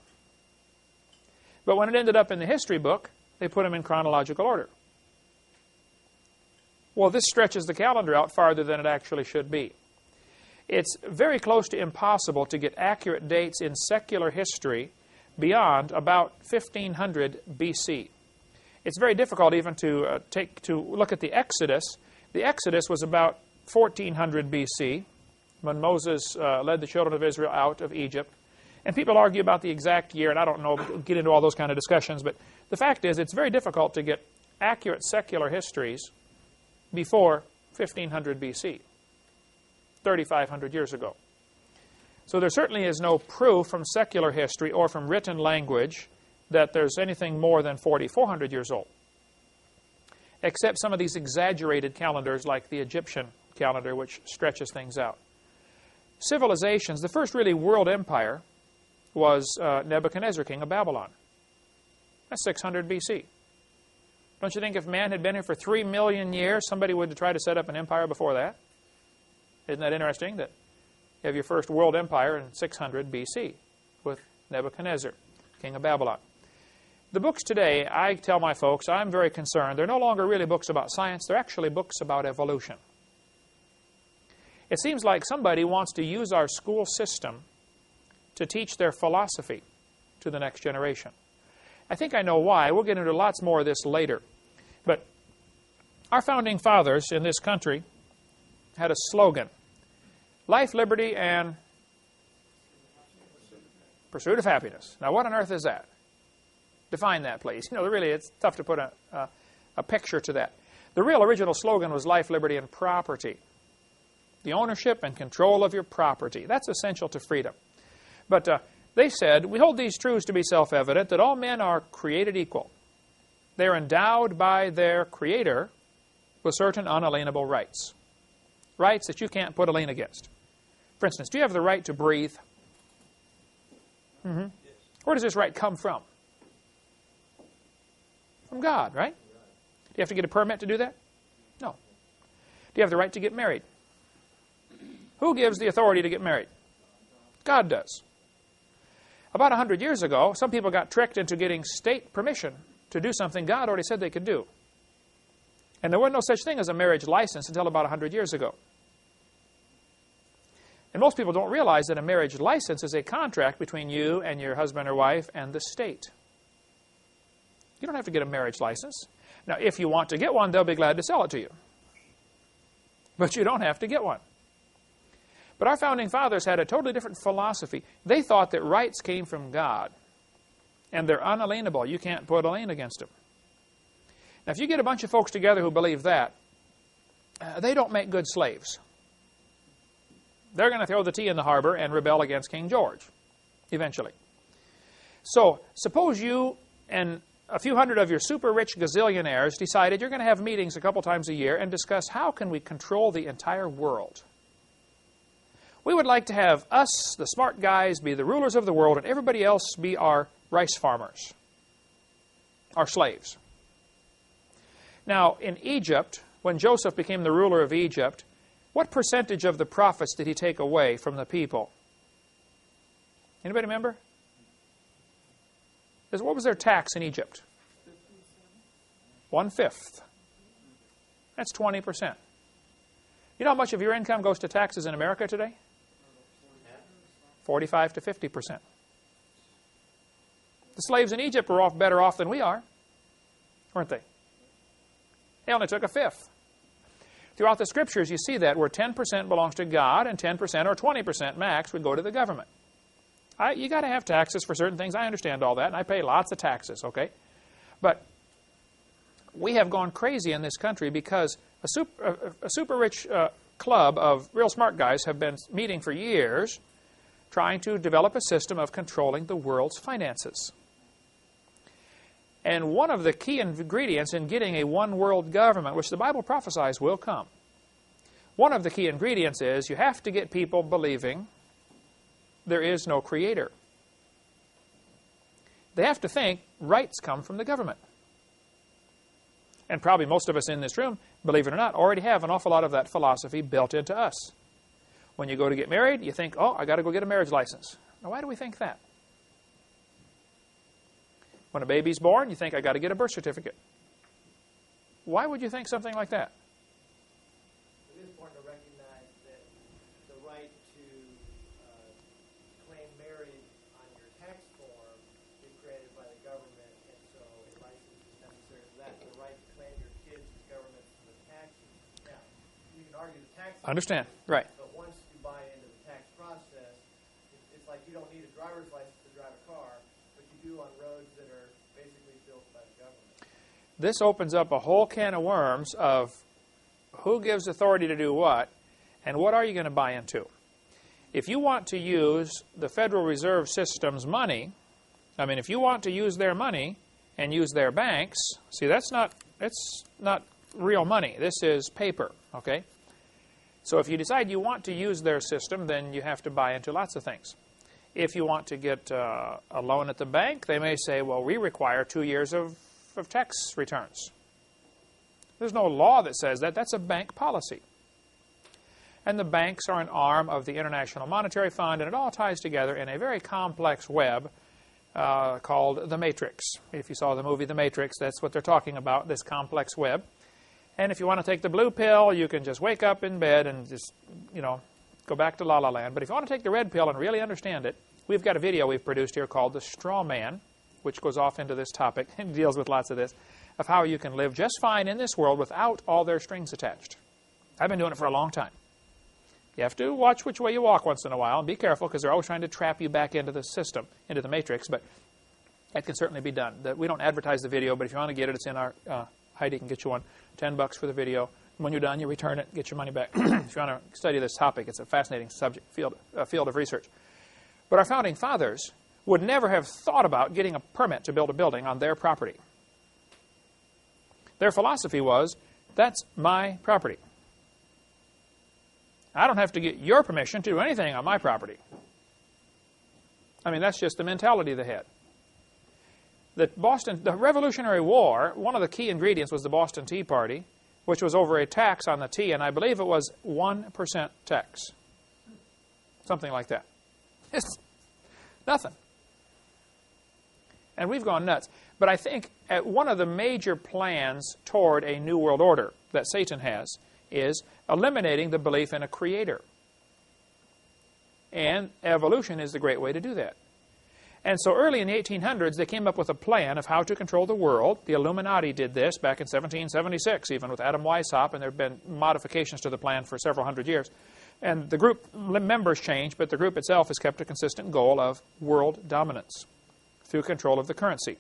But when it ended up in the history book, they put them in chronological order. Well, this stretches the calendar out farther than it actually should be. It's very close to impossible to get accurate dates in secular history beyond about 1500 BC. It's very difficult even to look at the Exodus. The Exodus was about 1400 BC when Moses led the children of Israel out of Egypt. And people argue about the exact year, and I don't know, get into all those kind of discussions, but the fact is it's very difficult to get accurate secular histories before 1500 BC, 3,500 years ago. So there certainly is no proof from secular history or from written language that there's anything more than 4,400 years old, except some of these exaggerated calendars like the Egyptian calendar, which stretches things out. Civilizations, the first really world empire was Nebuchadnezzar, king of Babylon. That's 600 BC. Don't you think if man had been here for 3 million years, somebody would try to set up an empire before that? Isn't that interesting that you have your first world empire in 600 BC with Nebuchadnezzar, king of Babylon? The books today, I tell my folks, I'm very concerned. They're no longer really books about science. They're actually books about evolution. It seems like somebody wants to use our school system to teach their philosophy to the next generation. I think I know why. We'll get into lots more of this later. But our founding fathers in this country had a slogan: life, liberty, and pursuit of happiness. Now, what on earth is that? Define that, please. Really, it's tough to put a picture to that. The real original slogan was life, liberty, and property. The ownership and control of your property. That's essential to freedom. But they said, we hold these truths to be self-evident, that all men are created equal. They are endowed by their Creator with certain unalienable rights. Rights that you can't put a lien against. For instance, do you have the right to breathe? Where does this right come from? From God, right? Do you have to get a permit to do that? No. Do you have the right to get married? Who gives the authority to get married? God does. About 100 years ago, some people got tricked into getting state permission to do something God already said they could do. And there was no such thing as a marriage license until about 100 years ago. And most people don't realize that a marriage license is a contract between you and your husband or wife and the state. You don't have to get a marriage license. Now, if you want to get one, they'll be glad to sell it to you. But you don't have to get one. But our founding fathers had a totally different philosophy. They thought that rights came from God, and they're unalienable. You can't put a lien against them. Now, if you get a bunch of folks together who believe that, they don't make good slaves. They're going to throw the tea in the harbor and rebel against King George, eventually. So, suppose you and a few hundred of your super rich gazillionaires decided you're going to have meetings a couple times a year and discuss how can we control the entire world. We would like to have us, the smart guys, be the rulers of the world, and everybody else be our rice farmers, our slaves. Now, in Egypt, when Joseph became the ruler of Egypt, what percentage of the profits did he take away from the people? Anybody remember? What was their tax in Egypt? 1/5. That's 20%. You know how much of your income goes to taxes in America today? 45 to 50%. The slaves in Egypt were better off than we are, weren't they? They only took 1/5. Throughout the Scriptures, you see that where 10% belongs to God and 10% or 20% max would go to the government. You got to have taxes for certain things. I understand all that, and I pay lots of taxes, okay? But we have gone crazy in this country because a super rich club of real smart guys have been meeting for years trying to develop a system of controlling the world's finances. And one of the key ingredients in getting a one-world government, which the Bible prophesies will come, one of the key ingredients is you have to get people believing there is no creator. They have to think rights come from the government. And probably most of us in this room, believe it or not, already have an awful lot of that philosophy built into us. When you go to get married, you think, oh, I got to go get a marriage license. Now, why do we think that? When a baby's born, you think, I got to get a birth certificate. Why would you think something like that? It is important to recognize that the right to claim marriage on your tax form is created by the government, and so a license is necessary for that. The right to claim your kids to government for the taxes. Now, you can argue the taxes. Understand, right. But once you buy into the tax process, it's like you don't need a driver's license to drive a car, but you do on roads that are basically built by the government. This opens up a whole can of worms of who gives authority to do what, and what are you going to buy into. If you want to use the Federal Reserve System's money, if you want to use their money and use their banks, see, it's not real money. This is paper, okay? So if you decide you want to use their system, then you have to buy into lots of things. If you want to get a loan at the bank, they may say, well, we require 2 years of tax returns. There's no law that says that. That's a bank policy. and the banks are an arm of the International Monetary Fund, and it all ties together in a very complex web called the Matrix. If you saw the movie The Matrix, that's what they're talking about, this complex web. And if you want to take the blue pill, you can just wake up in bed and just, go back to La La Land. But if you want to take the red pill and really understand it, we've got a video we've produced here called The Straw Man, which goes off into this topic and deals with lots of this, of how you can live just fine in this world without all their strings attached. I've been doing it for a long time. You have to watch which way you walk once in a while and be careful because they're always trying to trap you back into the system, into the matrix, but that can certainly be done. We don't advertise the video, but if you want to get it, it's in our, Heidi can get you one, $10 for the video. When you're done, you return it, get your money back. If you want to study this topic, it's a fascinating field of research. But our founding fathers would never have thought about getting a permit to build a building on their property. Their philosophy was, that's my property. I don't have to get your permission to do anything on my property. I mean, that's just the mentality they had. The Revolutionary War, one of the key ingredients was the Boston Tea Party, which was over a tax on the tea, and I believe it was 1% tax. Something like that. It's nothing. And we've gone nuts. But I think one of the major plans toward a new world order that Satan has is eliminating the belief in a creator. And evolution is the great way to do that. And so early in the 1800s, they came up with a plan of how to control the world. The Illuminati did this back in 1776, even with Adam Weishaupt, and there have been modifications to the plan for several hundred years. And the group members changed, but the group itself has kept a consistent goal of world dominance through control of the currency.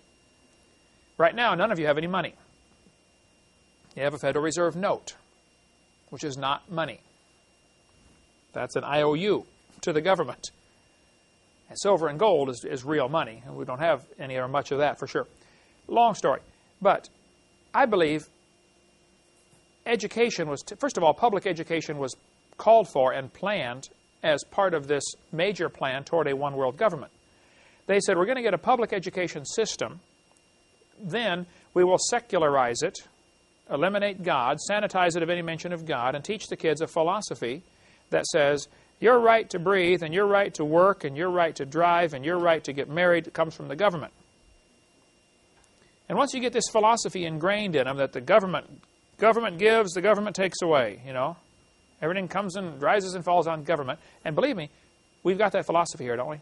Right now, none of you have any money. You have a Federal Reserve note, which is not money. That's an IOU to the government. And silver and gold is real money, and we don't have any or much of that for sure. Long story. But I believe education was, first of all, public education was called for and planned as part of this major plan toward a one-world government. They said, we're going to get a public education system, then we will secularize it, eliminate God, sanitize it of any mention of God, and teach the kids a philosophy that says, your right to breathe, and your right to work, and your right to drive, and your right to get married comes from the government. And once you get this philosophy ingrained in them that the government gives, the government takes away, everything comes and rises and falls on government. And believe me, we've got that philosophy here, don't we?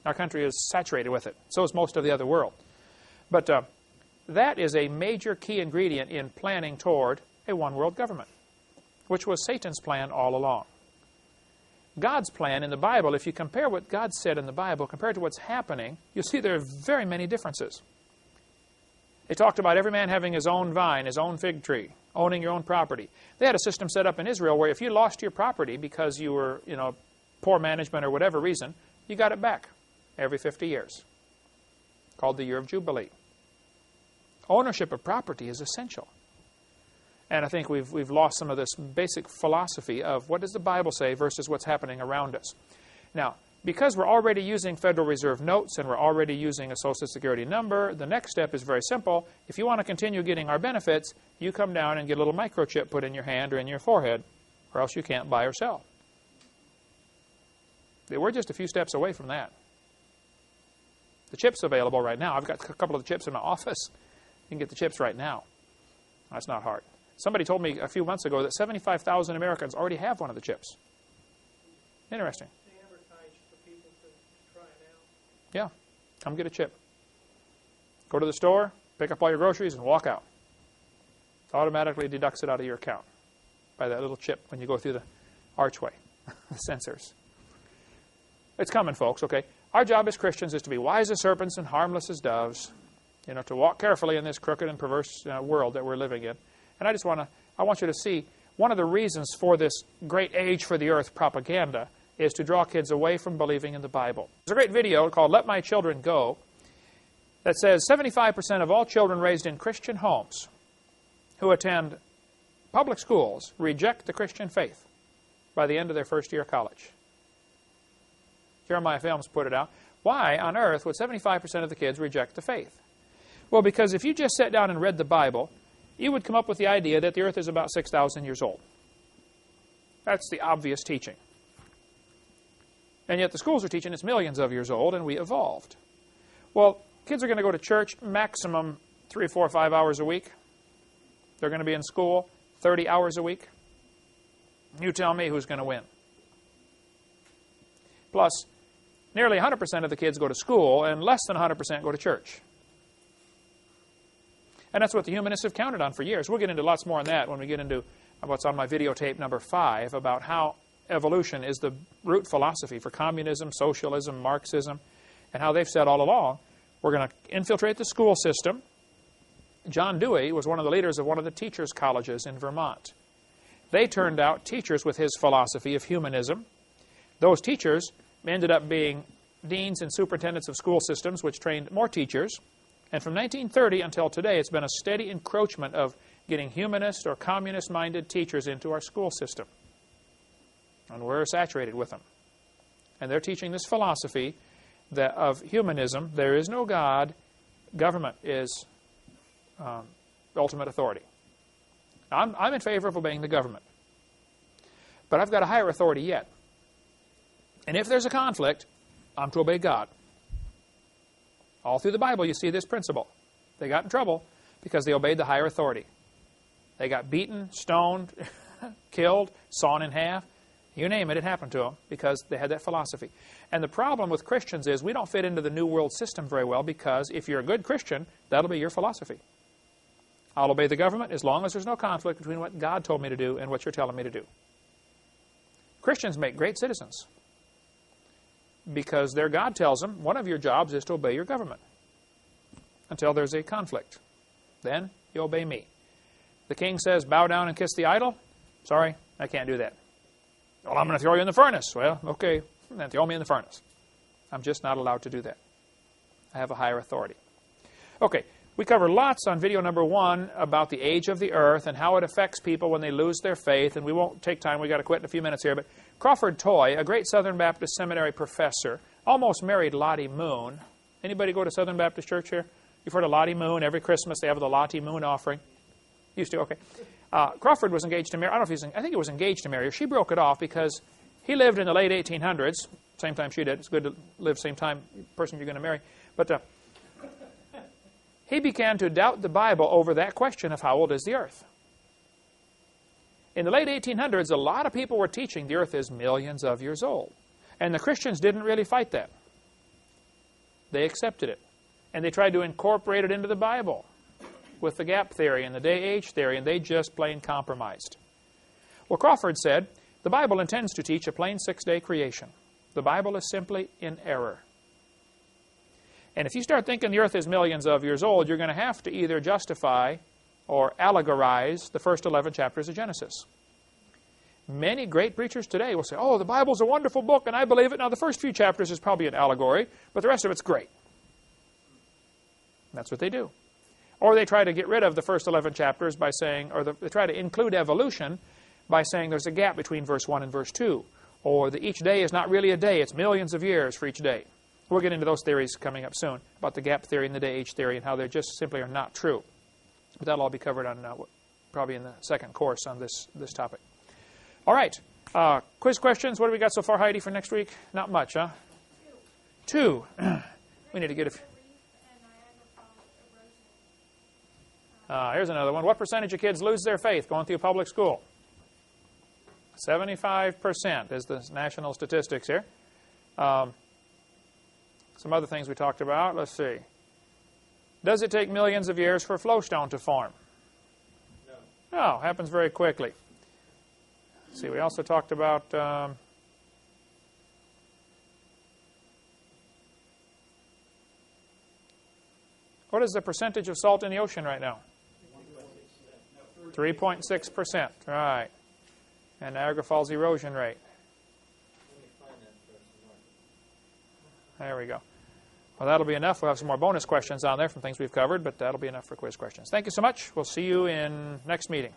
Our country is saturated with it. So is most of the other world. But that is a major key ingredient in planning toward a one-world government, which was Satan's plan all along. God's plan in the Bible, if you compare what God said in the Bible compared to what's happening, you'll see there are very many differences. They talked about every man having his own vine, his own fig tree, owning your own property. They had a system set up in Israel where if you lost your property because you were, poor management or whatever reason, you got it back every 50 years, called the Year of Jubilee. Ownership of property is essential. And I think we've lost some of this basic philosophy of what does the Bible say versus what's happening around us. Now, because we're already using Federal Reserve notes and we're already using a Social Security number, the next step is very simple. If you want to continue getting our benefits, you come down and get a little microchip put in your hand or in your forehead, or else you can't buy or sell. We're just a few steps away from that. The chip's available right now. I've got a couple of the chips in my office. You can get the chips right now. That's not hard. Somebody told me a few months ago that 75,000 Americans already have one of the chips. Interesting. They advertise for people to try it out. Yeah. Come get a chip. Go to the store, pick up all your groceries, and walk out. It automatically deducts it out of your account by that little chip when you go through the archway, the sensors. It's coming, folks, okay? Our job as Christians is to be wise as serpents and harmless as doves, to walk carefully in this crooked and perverse world that we're living in. And I want you to see, one of the reasons for this great age for the earth propaganda is to draw kids away from believing in the Bible. There's a great video called Let My Children Go that says 75% of all children raised in Christian homes who attend public schools reject the Christian faith by the end of their first year of college. Jeremiah Films put it out. Why on earth would 75% of the kids reject the faith? Well, because if you just sat down and read the Bible, you would come up with the idea that the earth is about 6,000 years old. That's the obvious teaching. And yet the schools are teaching it's millions of years old, and we evolved. Well, kids are going to go to church maximum 3, 4, 5 hours a week. They're going to be in school 30 hours a week. You tell me who's going to win. Plus, nearly 100% of the kids go to school, and less than 100% go to church. And that's what the humanists have counted on for years. We'll get into lots more on that when we get into what's on my videotape number 5 about how evolution is the root philosophy for communism, socialism, Marxism, and how they've said all along, we're going to infiltrate the school system. John Dewey was one of the leaders of one of the teachers' colleges in Vermont. They turned out teachers with his philosophy of humanism. Those teachers ended up being deans and superintendents of school systems, which trained more teachers. And from 1930 until today, it's been a steady encroachment of getting humanist or communist-minded teachers into our school system. And we're saturated with them. And they're teaching this philosophy that of humanism. There is no God. Government is ultimate authority. Now, I'm in favor of obeying the government. But I've got a higher authority yet. And if there's a conflict, I'm to obey God. All through the Bible, you see this principle. They got in trouble because they obeyed the higher authority. They got beaten, stoned, killed, sawn in half. You name it, it happened to them because they had that philosophy. And the problem with Christians is we don't fit into the New World system very well because if you're a good Christian, that'll be your philosophy. I'll obey the government as long as there's no conflict between what God told me to do and what you're telling me to do. Christians make great citizens because their God tells them one of your jobs is to obey your government until there's a conflict. Then you obey me. The king says, bow down and kiss the idol. Sorry, I can't do that. Well, I'm going to throw you in the furnace. Well, okay, then throw me in the furnace. I'm just not allowed to do that. I have a higher authority. Okay, we cover lots on video number 1 about the age of the earth and how it affects people when they lose their faith. And we won't take time. We've got to quit in a few minutes here. But Crawford Toy, a great Southern Baptist Seminary professor, almost married Lottie Moon. Anybody go to Southern Baptist Church here? You've heard of Lottie Moon. Every Christmas they have the Lottie Moon offering. Used to, okay. Crawford was engaged to marry. I don't know if I think he was engaged to marry her. She broke it off because he lived in the late 1800s, same time she did. It's good to live same time person you're going to marry. But he began to doubt the Bible over that question of how old is the earth. In the late 1800s, a lot of people were teaching the earth is millions of years old. And the Christians didn't really fight that. They accepted it. And they tried to incorporate it into the Bible with the gap theory and the day-age theory, and they just plain compromised. Well, Crawford said, the Bible intends to teach a plain 6-day creation. The Bible is simply in error. And if you start thinking the earth is millions of years old, you're going to have to either justify or allegorize the first 11 chapters of Genesis. Many great preachers today will say, oh, the Bible's a wonderful book, and I believe it. Now, the first few chapters is probably an allegory, but the rest of it's great. That's what they do. Or they try to get rid of the first 11 chapters by saying, or they try to include evolution by saying there's a gap between verse 1 and verse 2. Or that each day is not really a day, it's millions of years for each day. We'll get into those theories coming up soon, about the gap theory and the day-age theory and how they just simply are not true. But that'll all be covered on probably in the second course on this topic. All right. Quiz questions. What do we got so far, Heidi, for next week? Not much, huh? 2. We need to get a few. Here's another one. What percentage of kids lose their faith going through public school? 75% is the national statistics here. Some other things we talked about. Let's see. Does it take millions of years for a flowstone to form? No. No, happens very quickly. Let's see, we also talked about what is the percentage of salt in the ocean right now? 3.6%. Right. And Niagara Falls erosion rate. There we go. Well, that'll be enough. We'll have some more bonus questions on there from things we've covered, but that'll be enough for quiz questions. Thank you so much. We'll see you in next meeting.